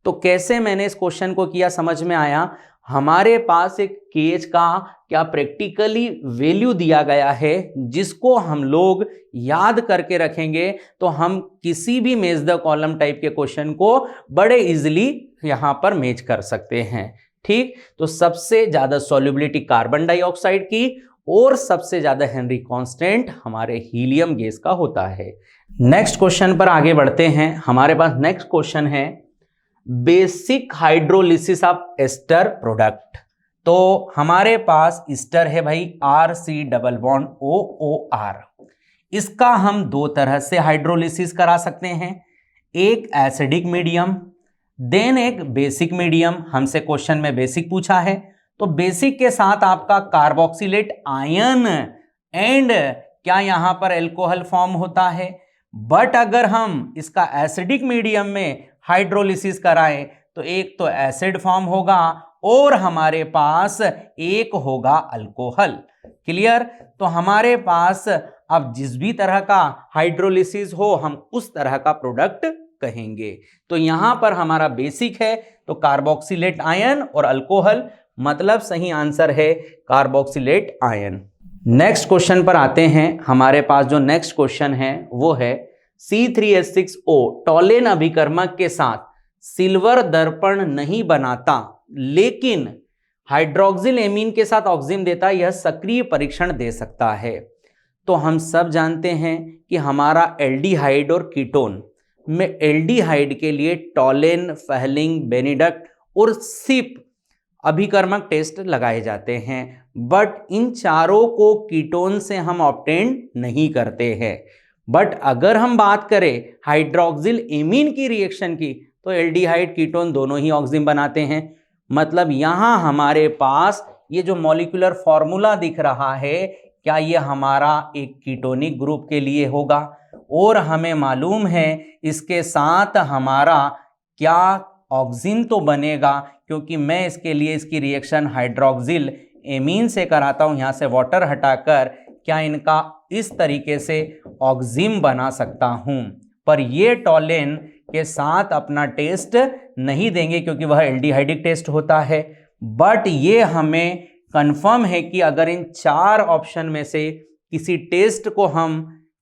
S1: तो कैसे मैंने इस क्वेश्चन को किया समझ में आया। हमारे पास एक केज का क्या प्रैक्टिकली वैल्यू दिया गया है, जिसको हम लोग याद करके रखेंगे तो हम किसी भी मैच द कॉलम टाइप के क्वेश्चन को बड़े इजीली यहां पर मैच कर सकते हैं, ठीक। तो सबसे ज्यादा सॉल्युबिलिटी कार्बन डाइऑक्साइड की और सबसे ज्यादा हेनरी कांस्टेंट हमारे हीलियम गैस का होता है। नेक्स्ट क्वेश्चन पर आगे बढ़ते हैं। हमारे पास नेक्स्ट क्वेश्चन है basic hydrolysis of ester product. तो हमारे पास एस्टर है भाई RC डबल बॉन्ड OOR। इसका हम 2 तरह से हाइड्रोलिसिस करा सकते हैं, एक एसिडिक मीडियम देन एक बेसिक मीडियम। हमसे क्वेश्चन में बेसिक पूछा है, तो बेसिक के साथ आपका कार्बोक्सिलेट आयन एंड क्या यहां पर एल्कोहल फॉर्म होता है। बट अगर हम इसका एसिडिक मीडियम में हाइड्रोलिसिस कराएं तो एक तो एसिड फॉर्म होगा और हमारे पास एक होगा अल्कोहल। क्लियर। तो हमारे पास अब जिस भी तरह का हाइड्रोलिसिस हो हम उस तरह का प्रोडक्ट कहेंगे। तो यहां पर हमारा बेसिक है तो कार्बोक्सिलेट आयन और अल्कोहल, मतलब सही आंसर है कार्बोक्सिलेट आयन। नेक्स्ट क्वेश्चन पर आते हैं। हमारे पास जो नेक्स्ट क्वेश्चन है वो है C3H6O टॉलेन अभिकर्मक के साथ सिल्वर दर्पण नहीं बनाता लेकिन हाइड्रोक्सिल एमीन के साथ ऑक्सिजन देता, यह सक्रिय परीक्षण दे सकता है। तो हम सब जानते हैं कि हमारा एल्डिहाइड और कीटोन में एल्डिहाइड के लिए टॉलेन, फेहलिंग, बेनिडक्ट और सिप अभिकर्मक टेस्ट लगाए जाते हैं, बट इन चारों को कीटोन से हम ऑब्टेन नहीं करते हैं। बट अगर हम बात करें हाइड्रोक्सिल एमीन की रिएक्शन की तो एल्डिहाइड कीटोन दोनों ही ऑक्सिजन बनाते हैं। मतलब यहां हमारे पास ये जो मॉलिक्यूलर फॉर्मूला दिख रहा है क्या ये हमारा एक कीटोनिक ग्रुप के लिए होगा, और हमें मालूम है इसके साथ हमारा क्या ऑक्सिजन तो बनेगा, क्योंकि मैं इसके लिए इसकी रिएक्शन हाइड्रोक्सिल एमीन से कराता हूं। यहां से वाटर हटाकर क्या इनका इस तरीके से ऑक्सिजन बना सकता हूं, पर ये टॉलेन के साथ अपना टेस्ट नहीं देंगे क्योंकि वह एल्डिहाइडिक टेस्ट होता है। बट ये हमें कंफर्म है कि अगर इन 4 ऑप्शन में से किसी टेस्ट को हम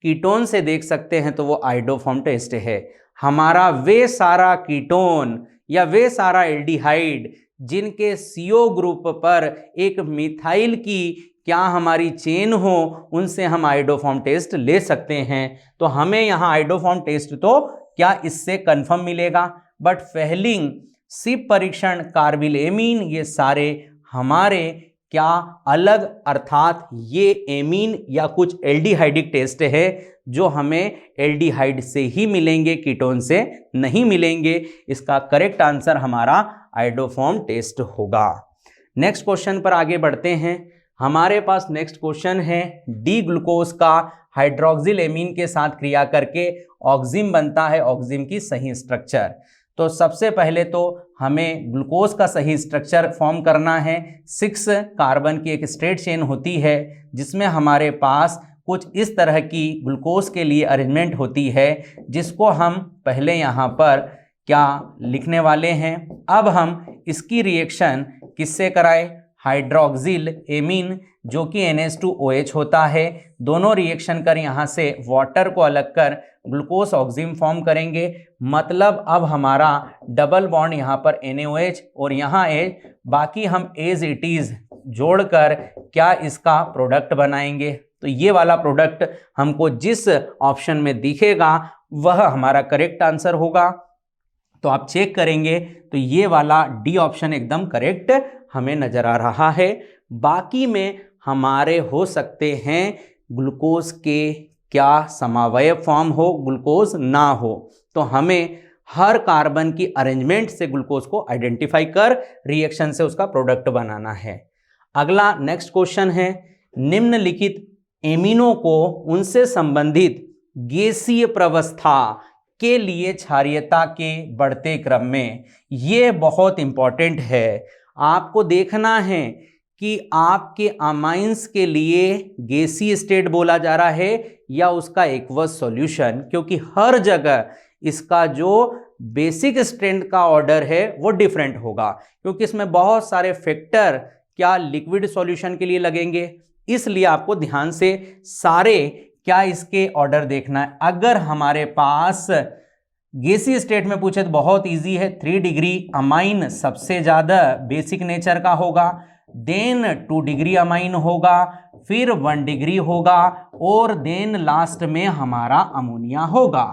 S1: कीटोन से देख सकते हैं तो वो आइडोफॉर्म टेस्ट है। हमारा वे सारा कीटोन या वे सारा एल्डिहाइड जिनके CO ग्रुप पर एक मिथाइल की क्या हमारी चेन हो, उनसे हम आइडोफॉर्म टेस्ट ले सकते हैं। तो हमें यहाँ आइडोफॉर्म टेस्ट तो क्या इससे कंफर्म मिलेगा, बट फेहलिंग, सिप परीक्षण, कार्बिल एमीन, ये सारे हमारे क्या अलग, अर्थात ये एमीन या कुछ एल्डिहाइडिक टेस्ट है जो हमें एल्डिहाइड से ही मिलेंगे, कीटोन से नहीं मिलेंगे। इसका करेक्ट आंसर हमारा आइडोफॉर्म टेस्ट होगा। नेक्स्ट क्वेश्चन पर आगे बढ़ते हैं। हमारे पास नेक्स्ट क्वेश्चन है डी ग्लूकोज का हाइड्रोक्सिल एमीन के साथ क्रिया करके ऑक्सिजन बनता है, ऑक्सिजन की सही स्ट्रक्चर। तो सबसे पहले तो हमें ग्लूकोज का सही स्ट्रक्चर फॉर्म करना है। 6 कार्बन की एक स्ट्रेट चेन होती है जिसमें हमारे पास कुछ इस तरह की ग्लूकोज के लिए अरेंजमेंट होती है, जिसको हम पहले यहाँ पर क्या लिखने वाले हैं। अब हम इसकी रिएक्शन किससे कराएं, हाइड्रोक्सिल एमीन जो कि NH2OH होता है। दोनों रिएक्शन कर यहाँ से वाटर को अलग कर ग्लूकोज ऑक्सीजन फॉर्म करेंगे। मतलब अब हमारा डबल बॉन्ड यहाँ पर NaOH और यहाँ H, बाकी हम एज इट इज जोड़कर क्या इसका प्रोडक्ट बनाएंगे। तो ये वाला प्रोडक्ट हमको जिस ऑप्शन में दिखेगा वह हमारा करेक्ट आंसर होगा। तो आप चेक करेंगे तो ये वाला डी ऑप्शन एकदम करेक्ट हमें नजर आ रहा है। बाकी में हमारे हो सकते हैं ग्लूकोज के क्या समावयव फॉर्म हो, ग्लूकोज ना हो। तो हमें हर कार्बन की अरेंजमेंट से ग्लूकोज को आइडेंटिफाई कर रिएक्शन से उसका प्रोडक्ट बनाना है। अगला नेक्स्ट क्वेश्चन है, निम्नलिखित एमिनो को उनसे संबंधित गैसीय प्रवस्था के लिए क्षारीयता के बढ़ते क्रम में। ये बहुत इंपॉर्टेंट है। आपको देखना है कि आपके अमाइंस के लिए गैसीय स्टेट बोला जा रहा है या उसका एक्वस सॉल्यूशन, क्योंकि हर जगह इसका जो बेसिक स्ट्रेंथ का ऑर्डर है वो डिफरेंट होगा, क्योंकि इसमें बहुत सारे फैक्टर क्या लिक्विड सॉल्यूशन के लिए लगेंगे। इसलिए आपको ध्यान से सारे क्या इसके ऑर्डर देखना है। अगर हमारे पास गैसीय स्टेट में पूछे तो बहुत इजी है, 3 डिग्री अमाइन सबसे ज्यादा बेसिक नेचर का होगा, देन 2 डिग्री अमाइन होगा, फिर 1 डिग्री होगा और देन लास्ट में हमारा अमोनिया होगा।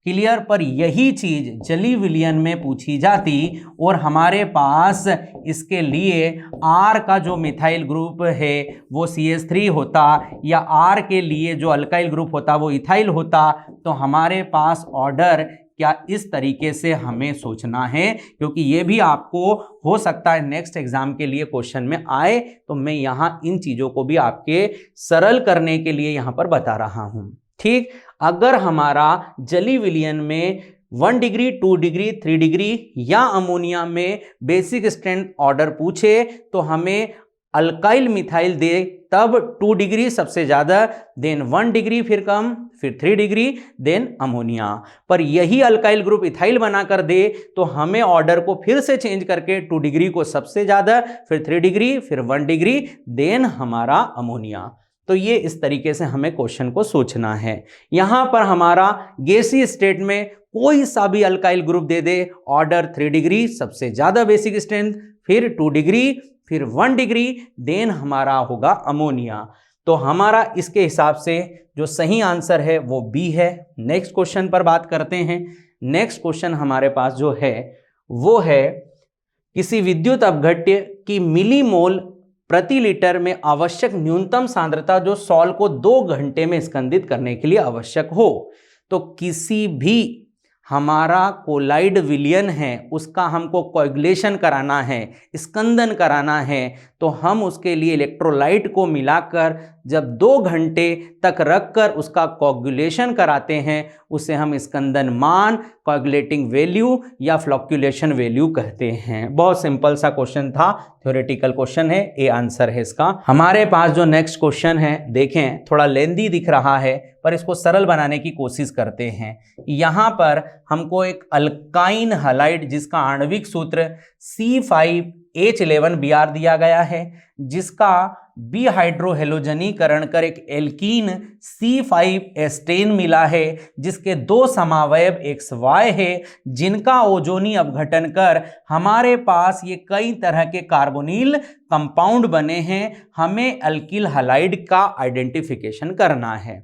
S1: क्लियर। पर यही चीज जली विलयन में पूछी जाती और हमारे पास इसके लिए R का जो मिथाइल ग्रुप है वो CH3 होता, या R के लिए जो अल्काइल ग्रुप होता वो इथाइल होता, तो हमारे पास ऑर्डर क्या इस तरीके से हमें सोचना है, क्योंकि ये भी आपको हो सकता है नेक्स्ट एग्जाम के लिए क्वेश्चन में आए। तो मैं यहाँ इन चीजों को भी आपके सरल करने के लिए यहाँ पर बता रहा हूँ। ठीक। अगर हमारा जली विलयन में 1 डिग्री, 2 डिग्री, 3 डिग्री या अमोनिया में बेसिक स्ट्रेंथ ऑर्डर पूछे तो हमें अल्काइल मिथाइल दे, तब 2 डिग्री सबसे ज्यादा, देन 1 डिग्री फिर कम, फिर 3 डिग्री, देन अमोनिया। पर यही अल्काइल ग्रुप इथाइल बनाकर दे तो हमें ऑर्डर को फिर से चेंज करके 2 डिग्री को सबसे ज्यादा, फिर 3 डिग्री, फिर 1 डिग्री, देन हमारा अमोनिया। तो ये इस तरीके से हमें क्वेश्चन को सोचना है। यहां पर हमारा गैसीय स्टेट में कोई सा भी अल्काइल ग्रुप दे दे, ऑर्डर 3 डिग्री सबसे ज्यादा बेसिक स्ट्रेंथ, फिर 2 डिग्री, फिर 1 डिग्री, देन हमारा होगा अमोनिया। तो हमारा इसके हिसाब से जो सही आंसर है वो बी है। नेक्स्ट क्वेश्चन पर बात करते हैं। नेक्स्ट क्वेश्चन हमारे पास जो है वो है, किसी विद्युत अपघट्य की मिलीमोल प्रति लीटर में आवश्यक न्यूनतम सांद्रता जो सॉल को 2 घंटे में स्कंदित करने के लिए आवश्यक हो। तो किसी भी हमारा कोलाइड विलयन है उसका हमको कोएगुलेशन कराना है, स्कंदन कराना है, तो हम उसके लिए इलेक्ट्रोलाइट को मिलाकर जब 2 घंटे तक रखकर उसका कोएगुलेशन कराते हैं उसे हम स्कंदन मान, कोएगुलेटिंग वैल्यू या फ्लॉक्यूलेशन वैल्यू कहते हैं। बहुत सिंपल सा क्वेश्चन था, थ्योरेटिकल क्वेश्चन है, ए आंसर है इसका। हमारे पास जो नेक्स्ट क्वेश्चन है, देखें थोड़ा लेंदी दिख रहा है पर इसको सरल बनाने की कोशिश करते हैं। यहां पर हमको एक अल्काइन हैलाइड जिसका आणविक सूत्र C5H11Br दिया गया है, जिसका बिहाइड्रोहेलोजनीकरण कर एक एल्कीन C5 एस्टेन मिला है, जिसके 2 समावयव XY है, जिनका ओजोनी अपघटन कर हमारे पास ये कई तरह के कार्बोनिल कंपाउंड बने हैं। हमें अल्किल हैलाइड का आइडेंटिफिकेशन करना है।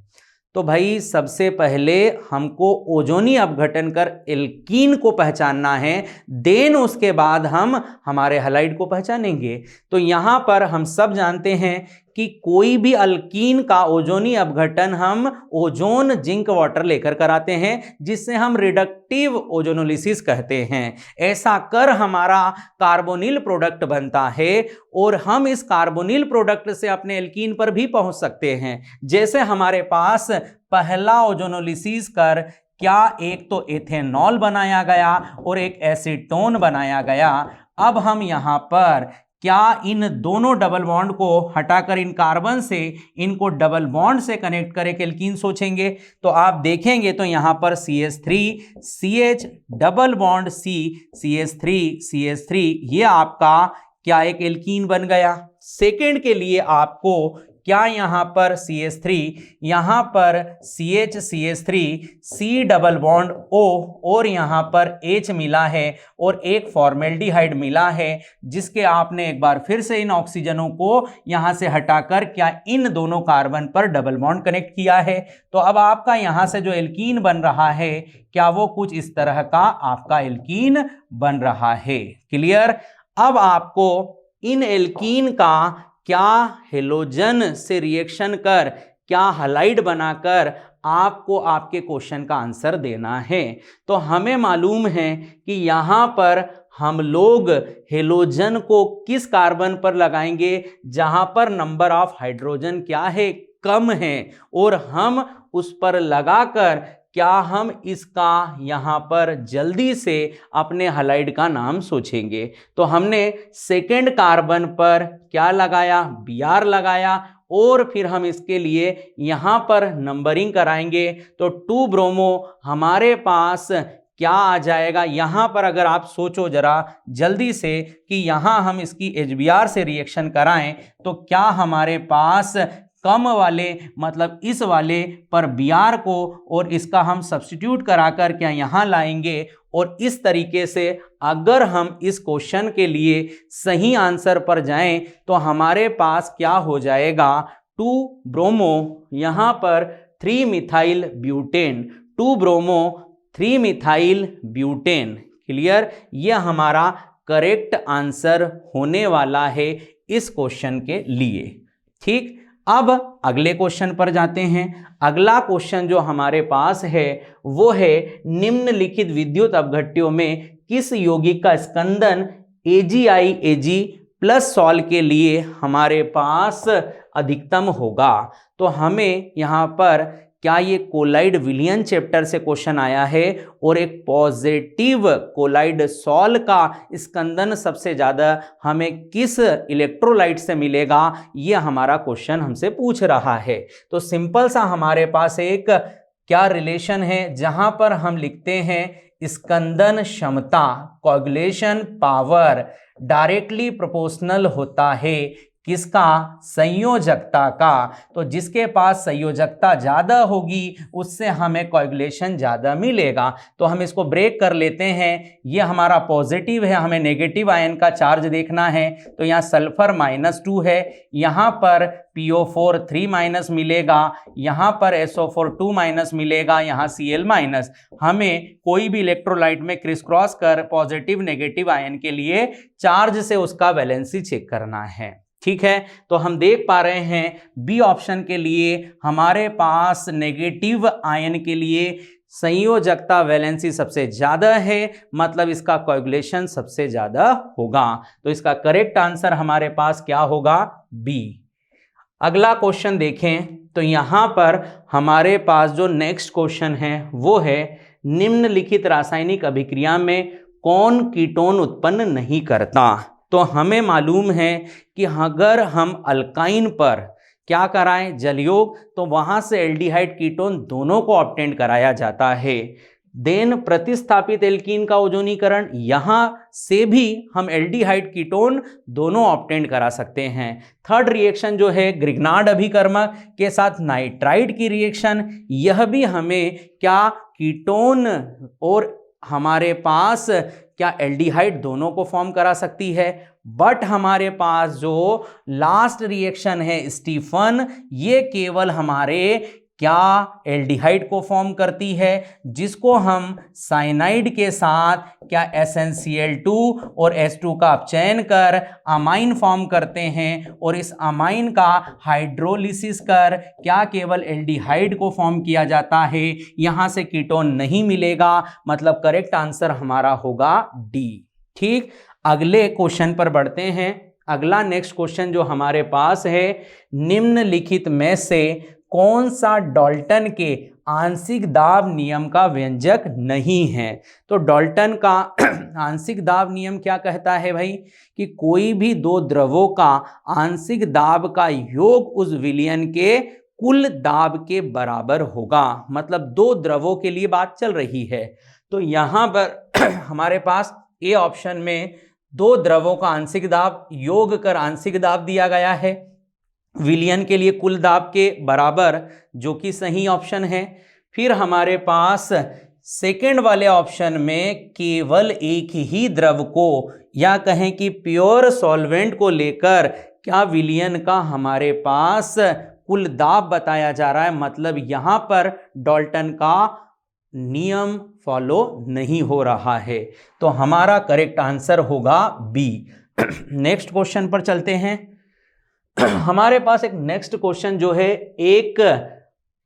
S1: तो भाई सबसे पहले हमको ओजोनी अपघटन कर एल्कीन को पहचानना है, देन उसके बाद हम हमारे हैलाइड को पहचानेंगे। तो यहां पर हम सब जानते हैं कि कोई भी अल्कीन का ओजोनी अपघटन हम ओजोन जिंक वाटर लेकर कराते हैं, जिससे हम रिडक्टिव ओजोनोलिसिस कहते हैं। ऐसा कर हमारा कार्बोनिल प्रोडक्ट बनता है और हम इस कार्बोनिल प्रोडक्ट से अपने एल्कीन पर भी पहुंच सकते हैं। जैसे हमारे पास पहला ओजोनोलिसिस कर क्या एक तो एथेनॉल बनाया गया और एक एसीटोन बनाया गया। अब हम यहां पर क्या इन दोनों डबल बॉन्ड को हटाकर इन कार्बन से इनको डबल बॉन्ड से कनेक्ट करके एल्कीन सोचेंगे। तो आप देखेंगे तो यहां पर CH3 CH double bond C CH3 CH3 ये आपका क्या एक एल्कीन बन गया। सेकेंड के लिए आपको क्या यहां पर CH3 यहां पर CH CH3 C double bond O और यहां पर H मिला है और एक फॉर्मेल्डिहाइड मिला है, जिसके आपने एक बार फिर से इन ऑक्सीजनों को यहां से हटाकर क्या इन दोनों कार्बन पर डबल बॉन्ड कनेक्ट किया है। तो अब आपका यहां से जो एल्कीन बन रहा है क्या वो कुछ इस तरह का आपका एल्कीन बन रहा है। क्लियर। अब आपको इन एल्कीन का क्या हेलोजन से रिएक्शन कर क्या हलाइड बनाकर आपको आपके क्वेश्चन का आंसर देना है। तो हमें मालूम है कि यहां पर हम लोग हेलोजन को किस कार्बन पर लगाएंगे जहां पर नंबर ऑफ हाइड्रोजन क्या है कम है, और हम उस पर लगाकर क्या हम इसका यहां पर जल्दी से अपने हलाइड का नाम सोचेंगे। तो हमने सेकेंड कार्बन पर क्या लगाया, Br लगाया, और फिर हम इसके लिए यहां पर नंबरिंग कराएंगे। तो 2 ब्रोमो हमारे पास क्या आ जाएगा। यहां पर अगर आप सोचो जरा जल्दी से कि यहां हम इसकी HBr से रिएक्शन कराएं तो क्या हमारे पास कम वाले मतलब इस वाले पर Br को और इसका हम सब्स्टिट्यूट कराकर क्या यहां लाएंगे, और इस तरीके से अगर हम इस क्वेश्चन के लिए सही आंसर पर जाएं तो हमारे पास क्या हो जाएगा 2 ब्रोमो यहां पर 3 methyl butane 2 bromo 3 methyl butane. Clear. यह हमारा करेक्ट आंसर होने वाला है इस क्वेश्चन के लिए। ठीक। अब अगले क्वेश्चन पर जाते हैं। अगला क्वेश्चन जो हमारे पास है वो है निम्नलिखित विद्युत अपघट्यों में किस यौगिक का स्कंदन AgI प्लस सॉल के लिए हमारे पास अधिकतम होगा। तो हमें यहां पर क्या ये कोलाइड विलियन चैप्टर से क्वेश्चन आया है और एक पॉजिटिव कोलाइड सॉल का स्कंदन सबसे ज्यादा हमें किस इलेक्ट्रोलाइट से मिलेगा, ये हमारा क्वेश्चन हमसे पूछ रहा है। तो सिंपल सा हमारे पास एक क्या रिलेशन है जहां पर हम लिखते हैं स्कंदन क्षमता कोएगुलेशन पावर डायरेक्टली प्रोपोर्शनल होता है किसका, संयोजकता का। तो जिसके पास संयोजकता ज्यादा होगी उससे हमें कोएगुलेशन ज्यादा मिलेगा। तो हम इसको ब्रेक कर लेते हैं। ये हमारा पॉजिटिव है, हमें नेगेटिव आयन का चार्ज देखना है। तो यहाँ सल्फर -2 है, यहाँ पर PO4 3- मिलेगा, यहाँ पर SO4 2- मिलेगा, यहाँ Cl-। हमें कोई भी इलेक्ट्रोलाइट में क्रिस क्रॉस कर पॉजिटिव नेगेटिव आयन के लिए चार्ज से उसका वैलेंसी चेक करना है। ठीक है। तो हम देख पा रहे हैं बी ऑप्शन के लिए हमारे पास नेगेटिव आयन के लिए संयोजकता वैलेंसी सबसे ज्यादा है, मतलब इसका कोएगुलेशन सबसे ज्यादा होगा। तो इसका करेक्ट आंसर हमारे पास क्या होगा, बी। अगला क्वेश्चन देखें तो यहां पर हमारे पास जो नेक्स्ट क्वेश्चन है वो है निम्नलिखित रासायनिक अभिक्रिया में कौन कीटोन उत्पन्न नहीं करता। तो हमें मालूम है कि अगर हम अल्काइन पर क्या कराएं जलयोग तो वहां से एल्डिहाइड कीटोन दोनों को ऑब्टेन कराया जाता है। देन प्रतिस्थापित एल्कीन का ओजोनीकरण, यहां से भी हम एल्डिहाइड कीटोन दोनों ऑब्टेन करा सकते हैं। थर्ड रिएक्शन जो है ग्रिग्नार्ड अभिकर्मक के साथ नाइट्राइड की रिएक्शन, यह भी हमें क्या कीटोन और हमारे पास क्या एल्डिहाइड दोनों को फॉर्म करा सकती है। बट हमारे पास जो लास्ट रिएक्शन है स्टीफन, ये केवल हमारे क्या एल्डिहाइड को फॉर्म करती है, जिसको हम साइनाइड के साथ क्या SnCl2 और H2 का अपचयन कर अमाइन फॉर्म करते हैं, और इस अमाइन का हाइड्रोलिसिस कर क्या केवल एल्डिहाइड को फॉर्म किया जाता है। यहां से कीटोन नहीं मिलेगा, मतलब करेक्ट आंसर हमारा होगा डी। ठीक। अगले क्वेश्चन पर बढ़ते हैं। अगला नेक्स्ट क्वेश्चन जो हमारे पास है, निम्नलिखित में से कौन सा डाल्टन के आंशिक दाब नियम का व्यंजक नहीं है। तो डाल्टन का आंशिक दाब नियम क्या कहता है भाई, कि कोई भी दो द्रवों का आंशिक दाब का योग उस विलयन के कुल दाब के बराबर होगा। मतलब दो द्रवों के लिए बात चल रही है। तो यहां पर हमारे पास ए ऑप्शन में दो द्रवों का आंशिक दाब योग कर आंशिक दाब दिया गया है विलयन के लिए कुल दाब के बराबर, जो कि सही ऑप्शन है। फिर हमारे पास सेकेंड वाले ऑप्शन में केवल एक ही द्रव को या कहें कि प्योर सॉल्वेंट को लेकर क्या विलयन का हमारे पास कुल दाब बताया जा रहा है। मतलब यहां पर डाल्टन का नियम फॉलो नहीं हो रहा है। तो हमारा करेक्ट आंसर होगा बी। नेक्स्ट क्वेश्चन पर चलते हैं। हमारे पास एक नेक्स्ट क्वेश्चन जो है एक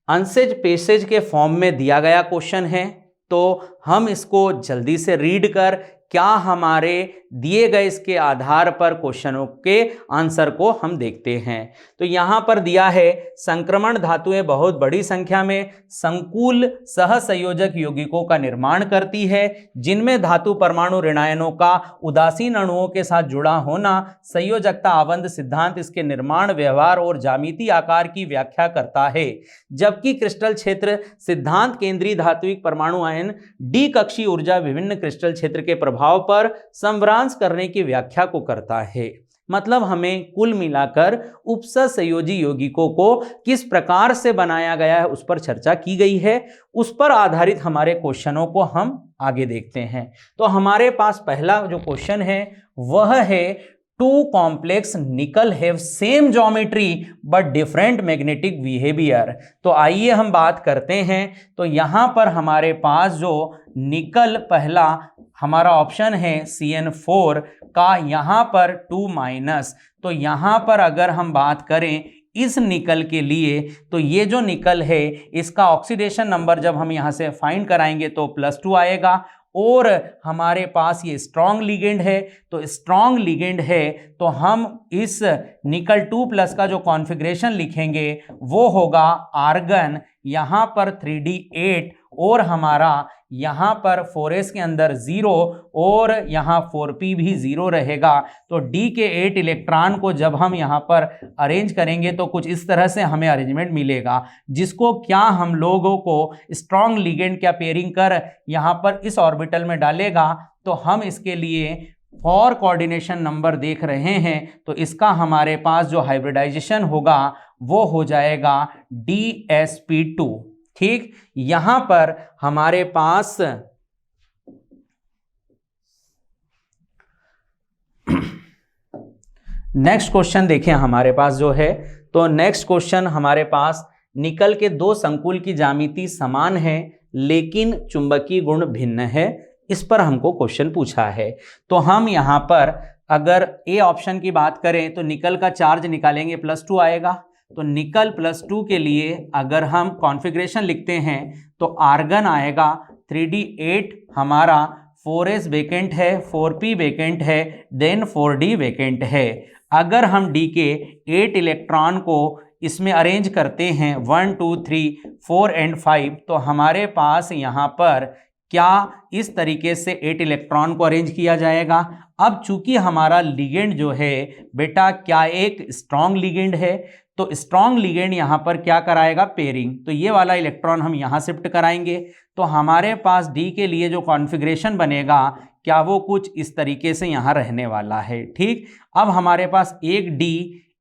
S1: आंसेज पैसेज के फॉर्म में दिया गया क्वेश्चन है। तो हम इसको जल्दी से रीड कर क्या हमारे दिए गए इसके आधार पर क्वेश्चनों के आंसर को हम देखते हैं। तो यहां पर दिया है संक्रमण धातुएं बहुत बड़ी संख्या में संकुल सहसंयोजक यौगिकों का निर्माण करती है, जिनमें धातु परमाणु ऋणायनों का उदासीन अणुओं के साथ जुड़ा होना संयोजकता आबंध सिद्धांत इसके निर्माण, व्यवहार और ज्यामितीय आकार की व्याख्या करता है। जबकि क्रिस्टल क्षेत्र सिद्धांत केंद्रीय धात्विक परमाणु आयन डी कक्षीय ऊर्जा विभिन्न क्रिस्टल क्षेत्र के प्रभाव पर संवरांश करने की व्याख्या को करता है। मतलब हमें कुल मिलाकर उपसंयोजी यौगिकों को किस प्रकार से बनाया गया है उस पर चर्चा की गई है। उस पर आधारित हमारे क्वेश्चनों को हम आगे देखते हैं। तो हमारे पास पहला जो क्वेश्चन है वह है टू कॉम्प्लेक्स निकल have same geometry but different magnetic behaviour. तो आइए हम बात करते हैं। तो यहां पर हमारे पास जो निकल पहला हमारा ऑप्शन है CN4 का, यहां पर 2-, तो यहां पर अगर हम बात करें इस निकल के लिए तो ये जो निकल है इसका ऑक्सीडेशन नंबर जब हम यहां से फाइंड कराएंगे तो +2 आएगा। और हमारे पास ये स्ट्रॉन्ग लिगेंड है। तो स्ट्रॉन्ग लिगेंड है तो हम इस निकल 2+ का जो कॉन्फ़िगरेशन लिखेंगे वो होगा आर्गन यहाँ पर 3D8 और हमारा यहाँ पर 4s के अंदर 0 और यहाँ 4p भी 0 रहेगा। तो D के 8 इलेक्ट्रॉन को जब हम यहाँ पर अरेंज करेंगे तो कुछ इस तरह से हमें अरेंजमेंट मिलेगा, जिसको क्या हम लोगों को स्ट्रॉन्ग लिगेंड क्या पेयरिंग कर यहाँ पर इस ऑर्बिटल में डालेगा। तो हम इसके लिए फॉर कोऑर्डिनेशन नंबर देख रहे हैं। तो इसका हमारे पास जो हाइब्रिडाइजेशन होगा वो हो जाएगा DsP2। ठीक, यहां पर हमारे पास नेक्स्ट क्वेश्चन देखें हमारे पास जो है। तो नेक्स्ट क्वेश्चन हमारे पास निकल के दो संकुल की ज्यामिति समान है लेकिन चुंबकीय गुण भिन्न है, इस पर हमको क्वेश्चन पूछा है। तो हम यहां पर अगर ए ऑप्शन की बात करें तो निकल का चार्ज निकालेंगे +2 आएगा। तो निकल +2 के लिए अगर हम कॉन्फ़िगरेशन लिखते हैं तो आर्गन आएगा 3D8 हमारा 4s वैकेंट है, 4p वैकेंट है, देन 4d वैकेंट है। अगर हम D के 8 इलेक्ट्रॉन को इसमें अरेंज करते हैं 1 2 3 4 एंड 5 तो हमारे पास यहाँ पर क्या इस तरीके से 8 इलेक्ट्रॉन को अरेंज किया जाएगा। अब चूंकि हमारा लिगेंड जो है बेटा क्या एक स्ट्रॉन्ग लिगेंड है, तो स्ट्रॉन्ग लिगेंड यहाँ पर क्या कराएगा पेयरिंग। तो ये वाला इलेक्ट्रॉन हम यहाँ शिफ्ट कराएंगे। तो हमारे पास D के लिए जो कॉन्फ़िगरेशन बनेगा क्या वो कुछ इस तरीके से यहाँ रहने वाला है। ठीक, अब हमारे पास एक D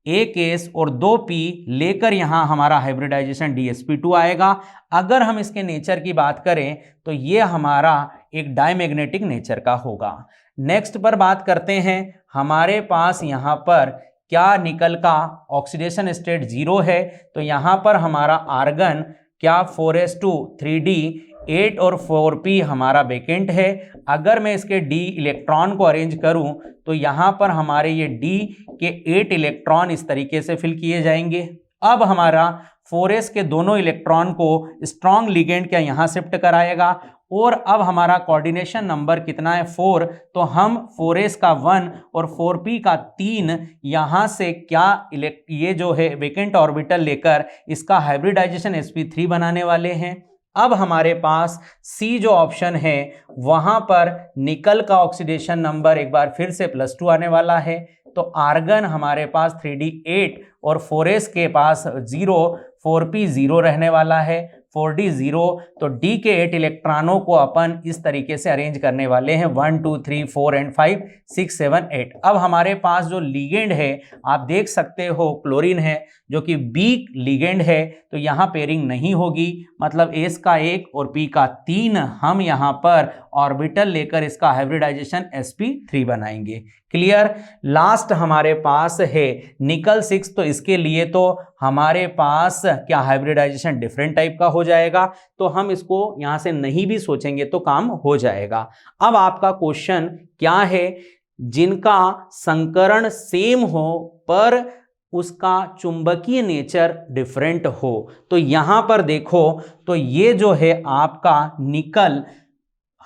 S1: एक S और 2p लेकर यहाँ हमारा हाइब्रिडाइजेशन DsP2 आएगा। अगर हम इसके नेचर की बात करें तो ये हमारा एक डायमैग्नेटिक नेचर का होगा। नेक्स्ट पर बात करते हैं। हमारे पास यहाँ पर क्या निकल का ऑक्सीडेशन स्टेट 0 है। तो यहाँ पर हमारा आर्गन क्या 4s2 3D8 और 4p हमारा वैकेंट है। अगर मैं इसके D इलेक्ट्रॉन को अरेंज करूं तो यहाँ पर हमारे ये D के 8 इलेक्ट्रॉन इस तरीके से फिल किए जाएंगे। अब हमारा 4s के दोनों इलेक्ट्रॉन को स्ट्रॉन्ग लिगेंड क्या यहाँ शिफ्ट कराएगा। और अब हमारा कोऑर्डिनेशन नंबर कितना है 4, तो हम 4s का 1 और 4p का 3 यहाँ से क्या ये जो है वैकेंट ऑर्बिटल लेकर इसका हाइब्रिडाइजेशन sp3 बनाने वाले हैं। अब हमारे पास सी जो ऑप्शन है वहां पर निकल का ऑक्सीडेशन नंबर एक बार फिर से +2 आने वाला है। तो आर्गन हमारे पास 3D8 और 4s के पास 0, 4p 0 रहने वाला है, 4d 0। तो d के 8 इलेक्ट्रॉनों को अपन इस तरीके से अरेंज करने वाले हैं 1 2 3 4 एंड 5 6 7 8। अब हमारे पास जो लिगेंड है आप देख सकते हो क्लोरीन है जो कि वीक लिगेंड है, तो यहाँ पेयरिंग नहीं होगी, मतलब S का 1 और P का 3 हम यहाँ पर ऑर्बिटल लेकर इसका हाइब्रिडाइजेशन sp3 बनाएंगे। क्लियर। लास्ट हमारे पास है निकल 6, तो इसके लिए तो हमारे पास क्या हाइब्रिडाइजेशन डिफरेंट टाइप का हो जाएगा, तो हम इसको यहां से नहीं भी सोचेंगे तो काम हो जाएगा। अब आपका क्वेश्चन क्या है, जिनका संकरण सेम हो पर उसका चुंबकीय नेचर डिफरेंट हो। तो यहां पर देखो तो ये जो है आपका निकल,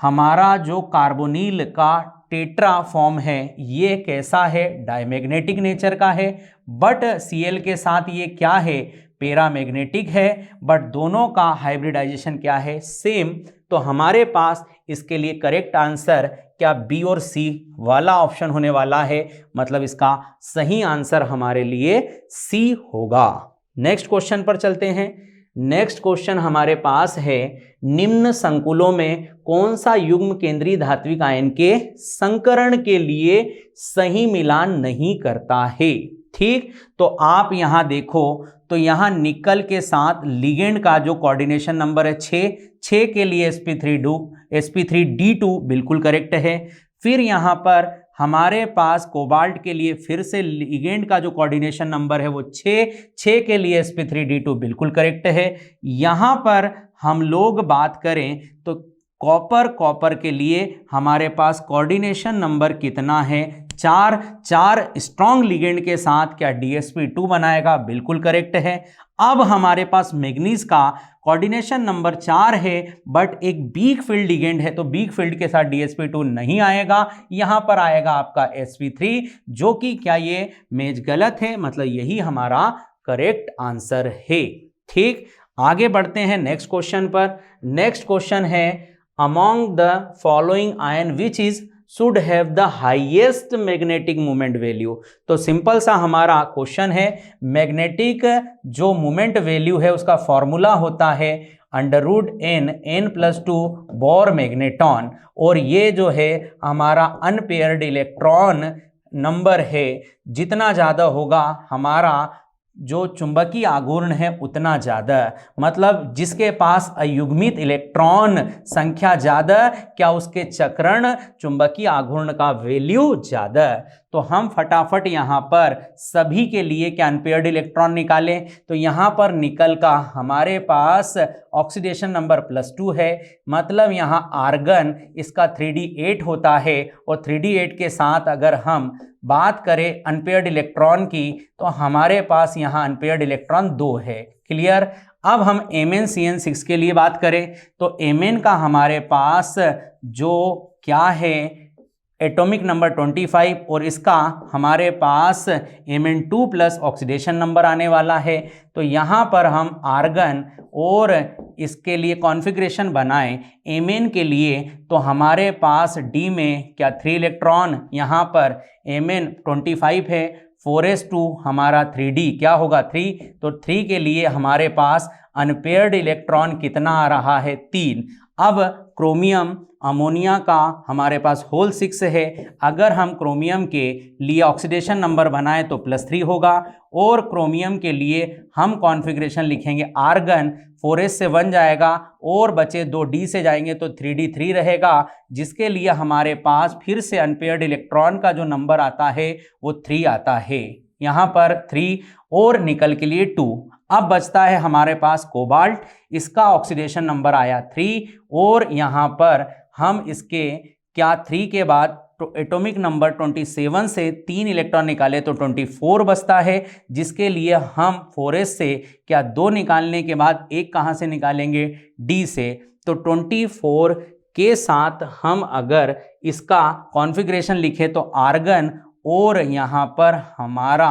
S1: हमारा जो कार्बोनिल का टेट्रा फॉर्म है ये कैसा है, डायमैग्नेटिक नेचर का है, बट Cl के साथ ये क्या है, पैरामैग्नेटिक है, बट दोनों का हाइब्रिडाइजेशन क्या है, सेम। तो हमारे पास इसके लिए करेक्ट आंसर क्या बी और सी वाला ऑप्शन होने वाला है, मतलब इसका सही आंसर हमारे लिए सी होगा। नेक्स्ट क्वेश्चन पर चलते हैं। नेक्स्ट क्वेश्चन हमारे पास है, निम्न संकुलों में कौन सा युग्म केंद्रीय धात्विक आयन के संकरण के लिए सही मिलान नहीं करता है। ठीक, तो आप यहां देखो तो यहां निकल के साथ लिगेंड का जो कोऑर्डिनेशन नंबर है 6 के लिए sp3d2 बिल्कुल करेक्ट है। फिर यहां पर हमारे पास कोबाल्ट के लिए फिर से लिगेंड का जो कोऑर्डिनेशन नंबर है वो 6 के लिए sp3d2 बिल्कुल करेक्ट है। यहां पर हम लोग बात करें तो कॉपर के लिए हमारे पास कोऑर्डिनेशन नंबर कितना है, 4 स्ट्रॉन्ग लिगेंड के साथ क्या dsp2 बनाएगा, बिल्कुल करेक्ट है। अब हमारे पास मैग्नीज का कोऑर्डिनेशन नंबर 4 है बट एक वीक फील्ड लिगेंड है, तो वीक फील्ड के साथ dsp2 नहीं आएगा, यहां पर आएगा आपका sp3, जो कि क्या ये मेज गलत है, मतलब यही हमारा करेक्ट आंसर है। ठीक, आगे बढ़ते हैं नेक्स्ट क्वेश्चन पर। नेक्स्ट क्वेश्चन है, among the following ion which is should have the highest magnetic moment value. तो सिंपल सा हमारा क्वेश्चन है, मैग्नेटिक जो मोमेंट वैल्यू है उसका फॉर्मूला होता है √n+2 बोर मैग्नेटॉन, और ये जो है हमारा अनपेयर्ड इलेक्ट्रॉन नंबर है, जितना ज़्यादा होगा हमारा जो चुंबकीय आघूर्ण है उतना ज़्यादा, मतलब जिसके पास अयुग्मित इलेक्ट्रॉन संख्या ज़्यादा क्या उसके चक्रण चुंबकीय आघूर्ण का वैल्यू ज़्यादा। तो हम फटाफट यहाँ पर सभी के लिए क्या अनपेयर्ड इलेक्ट्रॉन निकालें, तो यहाँ पर निकल का हमारे पास ऑक्सीडेशन नंबर +2 है, मतलब यहाँ आर्गन इसका 3d8 होता है, और 3d8 के साथ अगर हम बात करें अनपेयर्ड इलेक्ट्रॉन की तो हमारे पास यहाँ अनपेयर्ड इलेक्ट्रॉन 2 है। क्लियर। अब हम MnCn6 के लिए बात करें तो Mn का हमारे पास जो क्या है एटॉमिक नंबर 25, और इसका हमारे पास Mn2 प्लस ऑक्सीडेशन नंबर आने वाला है। तो यहाँ पर हम आर्गन और इसके लिए कॉन्फ़िगरेशन बनाएं Mn के लिए, तो हमारे पास D में क्या 3 इलेक्ट्रॉन, यहाँ पर Mn25 है, 4s2 हमारा 3d क्या होगा 3, तो 3 के लिए हमारे पास अनपेयर्ड इलेक्ट्रॉन कितना आ रहा है 3। अब क्रोमियम अमोनिया का हमारे पास होल 6 है, अगर हम क्रोमियम के लिए ऑक्सीडेशन नंबर बनाएं तो +3 होगा, और क्रोमियम के लिए हम कॉन्फ़िगरेशन लिखेंगे आर्गन 4s से 1 जाएगा और बचे 2d से जाएंगे तो 3d3 रहेगा, जिसके लिए हमारे पास फिर से अनपेयर्ड इलेक्ट्रॉन का जो नंबर आता है वो 3 आता है, यहाँ पर 3, और निकल के लिए 2। अब बचता है हमारे पास कोबाल्ट, इसका ऑक्सीडेशन नंबर आया 3, और यहाँ पर हम इसके क्या 3 के बाद तो एटॉमिक नंबर 27 से 3 इलेक्ट्रॉन निकाले तो 24 बचता है, जिसके लिए हम 4s से क्या 2 निकालने के बाद 1 कहाँ से निकालेंगे D से, तो 24 के साथ हम अगर इसका कॉन्फ़िगरेशन लिखें तो आर्गन और यहाँ पर हमारा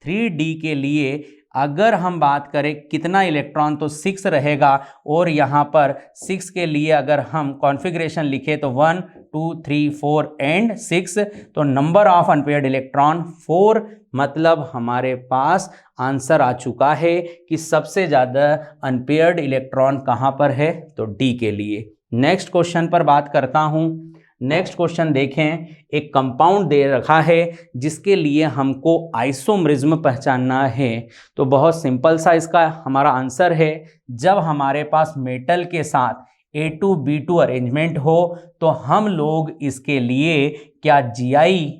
S1: 3d के लिए अगर हम बात करें कितना इलेक्ट्रॉन, तो 6 रहेगा, और यहाँ पर 6 के लिए अगर हम कॉन्फ़िगरेशन लिखे तो 1 2 3 4 एंड 6, तो नंबर ऑफ अनपेयर्ड इलेक्ट्रॉन 4, मतलब हमारे पास आंसर आ चुका है कि सबसे ज़्यादा अनपेयर्ड इलेक्ट्रॉन कहाँ पर है, तो डी के लिए। नेक्स्ट क्वेश्चन पर बात करता हूँ। नेक्स्ट क्वेश्चन देखें, एक कंपाउंड दे रखा है जिसके लिए हमको आइसोमरिज्म पहचानना है। तो बहुत सिंपल सा इसका हमारा आंसर है, जब हमारे पास मेटल के साथ A2B2 अरेंजमेंट हो तो हम लोग इसके लिए क्या GI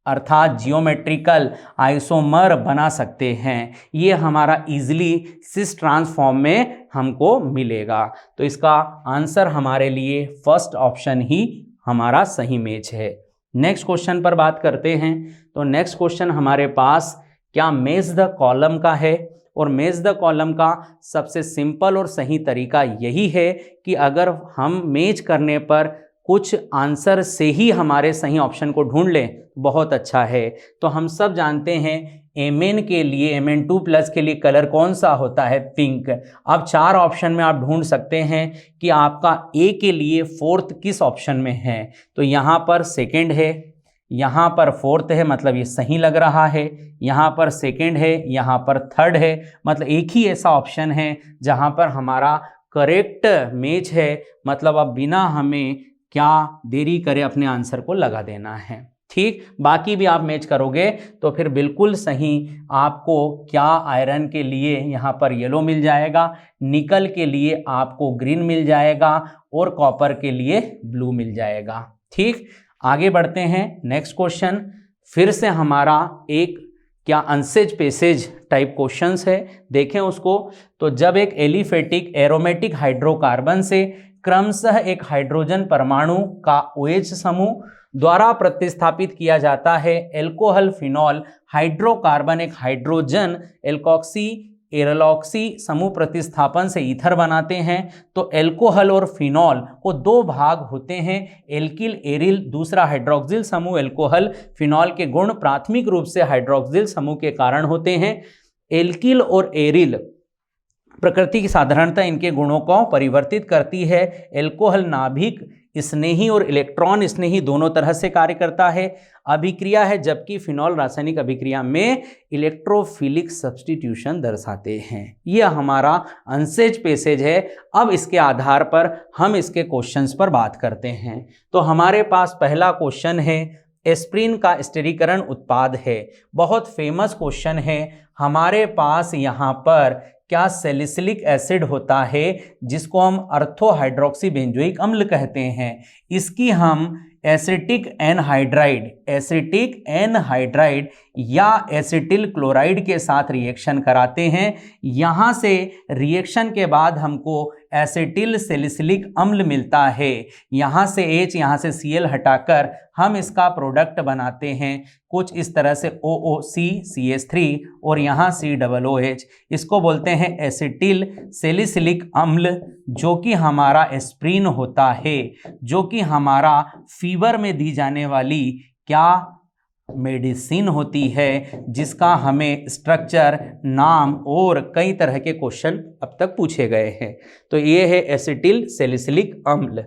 S1: अर्थात जियोमेट्रिकल आइसोमर बना सकते हैं। ये हमारा इजीली सिस ट्रांसफॉर्म में हमको मिलेगा। तो इसका आंसर हमारे लिए फर्स्ट ऑप्शन ही हमारा सही मैच है। नेक्स्ट क्वेश्चन पर बात करते हैं। तो नेक्स्ट क्वेश्चन हमारे पास क्या मेज द कॉलम का है, और मेज द कॉलम का सबसे सिंपल और सही तरीका यही है कि अगर हम मेज करने पर कुछ आंसर से ही हमारे सही ऑप्शन को ढूंढ लें, बहुत अच्छा है। तो हम सब जानते हैं Mn के लिए, Mn2+ के लिए कलर कौन सा होता है, पिंक। अब 4 ऑप्शन में आप ढूंढ सकते हैं कि आपका A के लिए 4th किस ऑप्शन में है। तो यहाँ पर सेकंड है, यहाँ पर 4th है, मतलब ये सही लग रहा है। यहाँ पर सेकंड है, यहाँ पर थर्ड है, मतलब एक ही ऐसा ऑप्शन है जहाँ पर हमारा करेक्ट मैच है। मतलब अब बिना हमें क्या देरी करे अपने आंसर को लगा देना है। ठीक, बाकी भी आप मैच करोगे तो फिर बिल्कुल सही आपको क्या आयरन के लिए यहाँ पर येलो मिल जाएगा, निकल के लिए आपको ग्रीन मिल जाएगा, और कॉपर के लिए ब्लू मिल जाएगा। ठीक, आगे बढ़ते हैं। नेक्स्ट क्वेश्चन फिर से हमारा एक क्या अनसेज पेसेज टाइप क्वेश्चंस है, देखें उसको। तो जब एक एलिफेटिक एरोमेटिक हाइड्रोकार्बन से क्रमशः एक हाइड्रोजन परमाणु का OH समूह द्वारा प्रतिस्थापित किया जाता है एल्कोहल फिनॉल हाइड्रोकार्बन एक हाइड्रोजन एल्कोक्सी एरलॉक्सी समूह प्रतिस्थापन से ईथर बनाते हैं, तो एल्कोहल और फिनॉल को 2 भाग होते हैं, एल्किल एरिल दूसरा हाइड्रोक्सिल समूह। एल्कोहल फिनॉल के गुण प्राथमिक रूप से हाइड्रोक्सिल समूह के कारण होते हैं। एल्किल और एरिल प्रकृति की साधारणता इनके गुणों को परिवर्तित करती है। एल्कोहल नाभिक स्नेही और इलेक्ट्रॉन स्नेही दोनों तरह से कार्य करता है, अभिक्रिया है, जबकि फिनॉल रासायनिक अभिक्रिया में इलेक्ट्रोफिलिक सब्स्टिट्यूशन दर्शाते हैं। यह हमारा अनसेज पेसेज है। अब इसके आधार पर हम इसके क्वेश्चंस पर बात करते हैं। तो हमारे पास पहला क्वेश्चन है, एस्प्रिन का स्थिरीकरण उत्पाद है। बहुत फेमस क्वेश्चन है। हमारे पास यहाँ पर क्या सैलिसिलिक एसिड होता है जिसको हम अर्थोहाइड्रोक्सी बेंजोइक अम्ल कहते हैं। इसकी हम एसिटिक एनहाइड्राइड या एसिटिल क्लोराइड के साथ रिएक्शन कराते हैं। यहाँ से रिएक्शन के बाद हमको एसिटिल सैलिसिलिक अम्ल मिलता है। यहाँ से H यहाँ से Cl हटाकर हम इसका प्रोडक्ट बनाते हैं कुछ इस तरह से OOC CH3 और यहाँ COOH। इसको बोलते हैं एसिटिल सैलिसिलिक अम्ल, जो कि हमारा एस्प्रिन होता है, जो कि हमारा फीवर में दी जाने वाली क्या मेडिसिन होती है, जिसका हमें स्ट्रक्चर, नाम और कई तरह के क्वेश्चन अब तक पूछे गए हैं। तो ये है एसिटिल सैलिसिलिक अम्ल।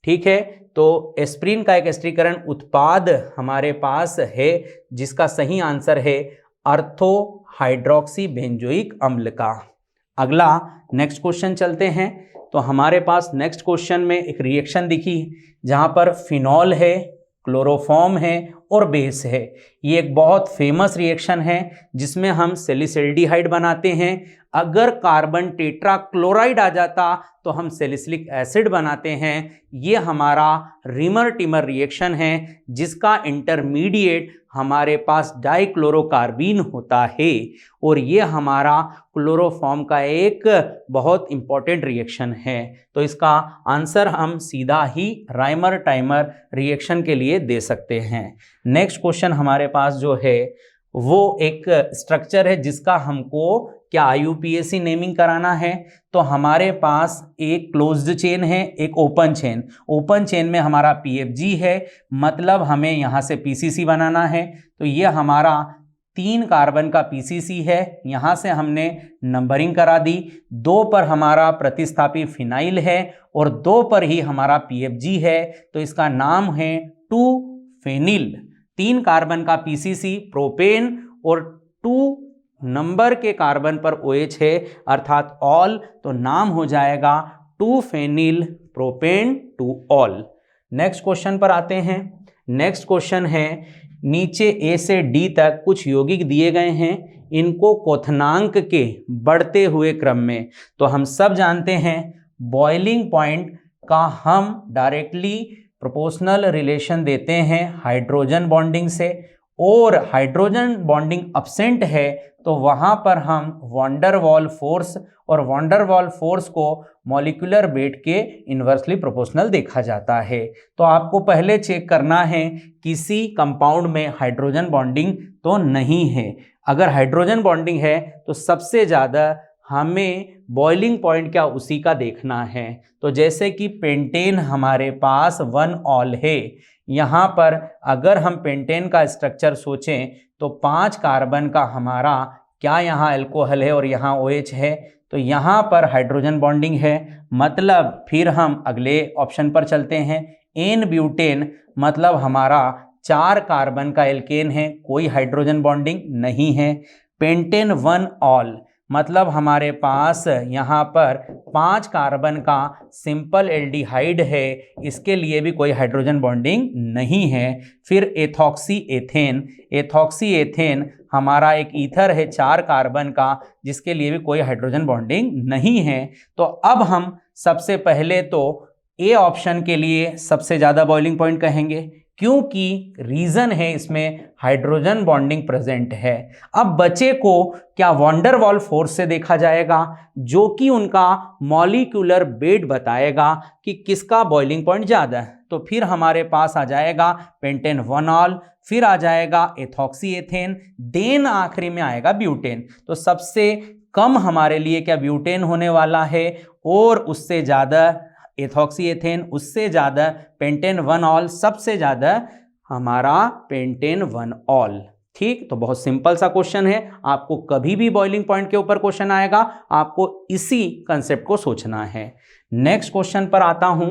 S1: ठीक है, तो एस्प्रिन का एक स्थिरीकरण उत्पाद हमारे पास है जिसका सही आंसर है अर्थोहाइड्रोक्सी बेंजोइक अम्ल का। अगला नेक्स्ट क्वेश्चन चलते हैं। तो हमारे पास नेक्स्ट क्वेश्चन में एक रिएक्शन दिखी जहां पर फिनॉल है, क्लोरोफॉर्म है और बेस है। ये एक बहुत फेमस रिएक्शन है जिसमें हम सैलिसिल्डिहाइड बनाते हैं। अगर कार्बन टेट्राक्लोराइड आ जाता तो हम सैलिसिलिक एसिड बनाते हैं। ये हमारा रिमर टिमर रिएक्शन है जिसका इंटरमीडिएट हमारे पास डाइक्लोरोकार्बीन होता है, और ये हमारा क्लोरोफॉर्म का एक बहुत इंपॉर्टेंट रिएक्शन है। तो इसका आंसर हम सीधा ही राइमर टाइमर रिएक्शन के लिए दे सकते हैं। नेक्स्ट क्वेश्चन हमारे पास जो है वो एक स्ट्रक्चर है जिसका हमको क्या IUPAC नेमिंग कराना है। तो हमारे पास एक क्लोज्ड चेन है, एक ओपन चेन। ओपन चेन में हमारा PFG है, मतलब हमें यहाँ से PCC बनाना है। तो ये हमारा 3 कार्बन का पीसीसी है, यहां से हमने नंबरिंग करा दी। 2 पर हमारा प्रतिस्थापी फिनाइल है और 2 पर ही हमारा पीएफजी है, तो इसका नाम है 2 फेनिल। 3 कार्बन का पीसीसी प्रोपेन और 2 नंबर के कार्बन पर OH है अर्थात ऑल, तो नाम हो जाएगा 2 phenyl propane 2 ol. Next question पर आते हैं। नेक्स्ट क्वेश्चन है, नीचे A से D तक कुछ यौगिक दिए गए हैं, इनको क्वथनांक के बढ़ते हुए क्रम में, तो हम सब जानते हैं बॉइलिंग पॉइंट का हम डायरेक्टली प्रोपोर्शनल रिलेशन देते हैं हाइड्रोजन बॉन्डिंग से, और हाइड्रोजन बॉन्डिंग अब्सेंट है तो वहां पर हम वैन डर वाल फोर्स, और वैन डर वाल फोर्स को मॉलिक्यूलर वेट के इन्वर्सली प्रोपोर्शनल देखा जाता है। तो आपको पहले चेक करना है किसी कंपाउंड में हाइड्रोजन बॉन्डिंग तो नहीं है। अगर हाइड्रोजन बॉन्डिंग है तो सबसे ज़्यादा हमें बॉइलिंग पॉइंट क्या उसी का देखना है। तो जैसे कि पेंटेन हमारे पास 1 ऑल है, यहाँ पर अगर हम पेंटेन का स्ट्रक्चर सोचें तो 5 कार्बन का हमारा क्या यहाँ अल्कोहल है और यहाँ OH है, तो यहाँ पर हाइड्रोजन बॉन्डिंग है। मतलब फिर हम अगले ऑप्शन पर चलते हैं। एन ब्यूटेन मतलब हमारा 4 कार्बन का एल्केन है, कोई हाइड्रोजन बॉन्डिंग नहीं है। पेंटेन 1 ऑल मतलब हमारे पास यहाँ पर 5 कार्बन का सिंपल एल्डिहाइड है, इसके लिए भी कोई हाइड्रोजन बॉन्डिंग नहीं है। फिर एथॉक्सी एथेन, एथॉक्सी एथेन हमारा एक ईथर है 4 कार्बन का, जिसके लिए भी कोई हाइड्रोजन बॉन्डिंग नहीं है। तो अब हम सबसे पहले तो ए ऑप्शन के लिए सबसे ज़्यादा बॉइलिंग पॉइंट कहेंगे, क्योंकि रीजन है इसमें हाइड्रोजन बॉन्डिंग प्रेजेंट है। अब बचे को क्या वैन डर वाल फोर्स से देखा जाएगा, जो कि उनका मॉलिक्यूलर वेट बताएगा कि किसका बॉइलिंग पॉइंट ज़्यादा है। तो फिर हमारे पास आ जाएगा पेंटेन 1 ऑल, फिर आ जाएगा एथॉक्सी एथेन, देन आखिरी में आएगा ब्यूटेन। तो सबसे कम हमारे लिए क्या ब्यूटेन होने वाला है, और उससे ज़्यादा एथॉक्सी एथेन, उससे ज़्यादा पेंटेन 1 ऑल, सबसे ज़्यादा हमारा पेंटेन 1 ऑल। ठीक, तो बहुत सिंपल सा क्वेश्चन है। आपको कभी भी बॉइलिंग पॉइंट के ऊपर क्वेश्चन आएगा, आपको इसी कंसेप्ट को सोचना है। नेक्स्ट क्वेश्चन पर आता हूं।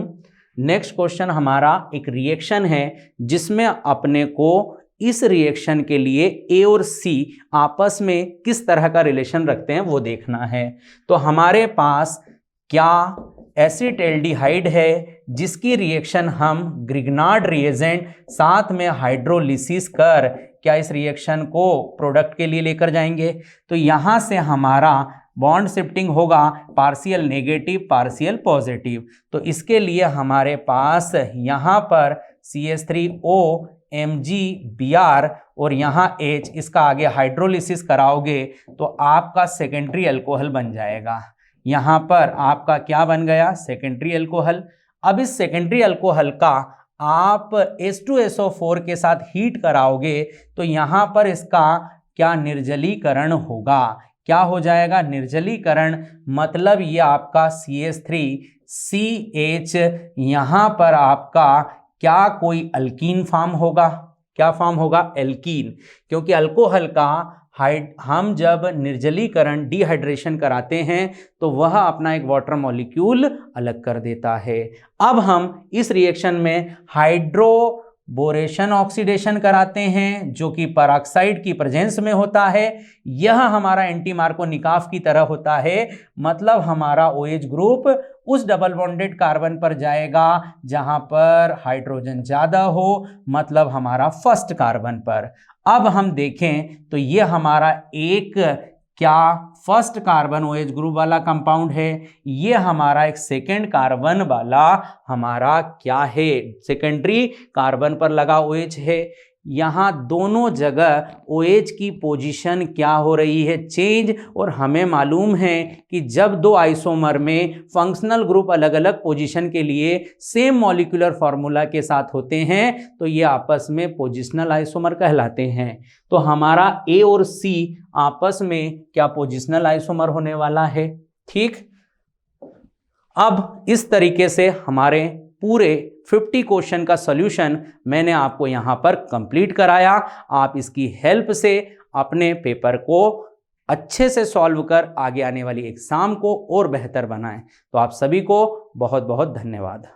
S1: नेक्स्ट क्वेश्चन हमारा एक रिएक्शन है, जिसमें अपने को इस रिएक्शन के लिए ए और सी आपस में किस तरह का रिलेशन रखते हैं वो देखना है। तो हमारे पास क्या एसिटाल्डिहाइड है, जिसकी रिएक्शन हम ग्रिग्नार्ड रिएजेंट साथ में हाइड्रोलिसिस कर क्या इस रिएक्शन को प्रोडक्ट के लिए लेकर जाएंगे। तो यहाँ से हमारा बॉन्ड शिफ्टिंग होगा पार्शियल नेगेटिव पार्शियल पॉजिटिव। तो इसके लिए हमारे पास यहाँ पर CH3O MgBr और यहाँ H, इसका आगे हाइड्रोलिसिस कराओगे तो आपका सेकेंडरी अल्कोहल बन जाएगा। यहाँ पर आपका क्या बन गया, सेकेंडरी अल्कोहल। अब इस सेकेंडरी अल्कोहल का आप H2SO4 के साथ हीट कराओगे तो यहाँ पर इसका क्या निर्जलीकरण होगा, क्या हो जाएगा निर्जलीकरण। मतलब ये आपका CH3CH यहाँ पर आपका क्या कोई अल्कीन फॉर्म होगा, क्या फॉर्म होगा, एल्कीन। क्योंकि अल्कोहल का हम जब निर्जलीकरण डिहाइड्रेशन कराते हैं तो वह अपना एक वाटर मॉलिक्यूल अलग कर देता है। अब हम इस रिएक्शन में हाइड्रोबोरेशन ऑक्सीडेशन कराते हैं, जो कि पेरोक्साइड की प्रेजेंस में होता है। यह हमारा एंटी मार्कोनिकॉफ की तरह होता है, मतलब हमारा OH ग्रुप उस डबल बॉन्डेड कार्बन पर जाएगा जहां पर हाइड्रोजन ज्यादा हो, मतलब हमारा फर्स्ट कार्बन पर। अब हम देखें तो ये हमारा एक क्या फर्स्ट कार्बन OH ग्रुप वाला कंपाउंड है, ये हमारा एक सेकेंड कार्बन वाला हमारा क्या है, सेकेंडरी कार्बन पर लगा OH है। यहाँ दोनों जगह OH की पोजीशन क्या हो रही है, चेंज। और हमें मालूम है कि जब दो आइसोमर में फंक्शनल ग्रुप अलग अलग पोजीशन के लिए सेम मॉलिक्यूलर फार्मूला के साथ होते हैं तो ये आपस में पोजिशनल आइसोमर कहलाते हैं। तो हमारा A और C आपस में क्या पोजिशनल आइसोमर होने वाला है। ठीक, अब इस तरीके से हमारे पूरे 50 क्वेश्चन का सॉल्यूशन मैंने आपको यहाँ पर कंप्लीट कराया। आप इसकी हेल्प से अपने पेपर को अच्छे से सॉल्व कर आगे आने वाली एग्जाम को और बेहतर बनाएं। तो आप सभी को बहुत बहुत धन्यवाद।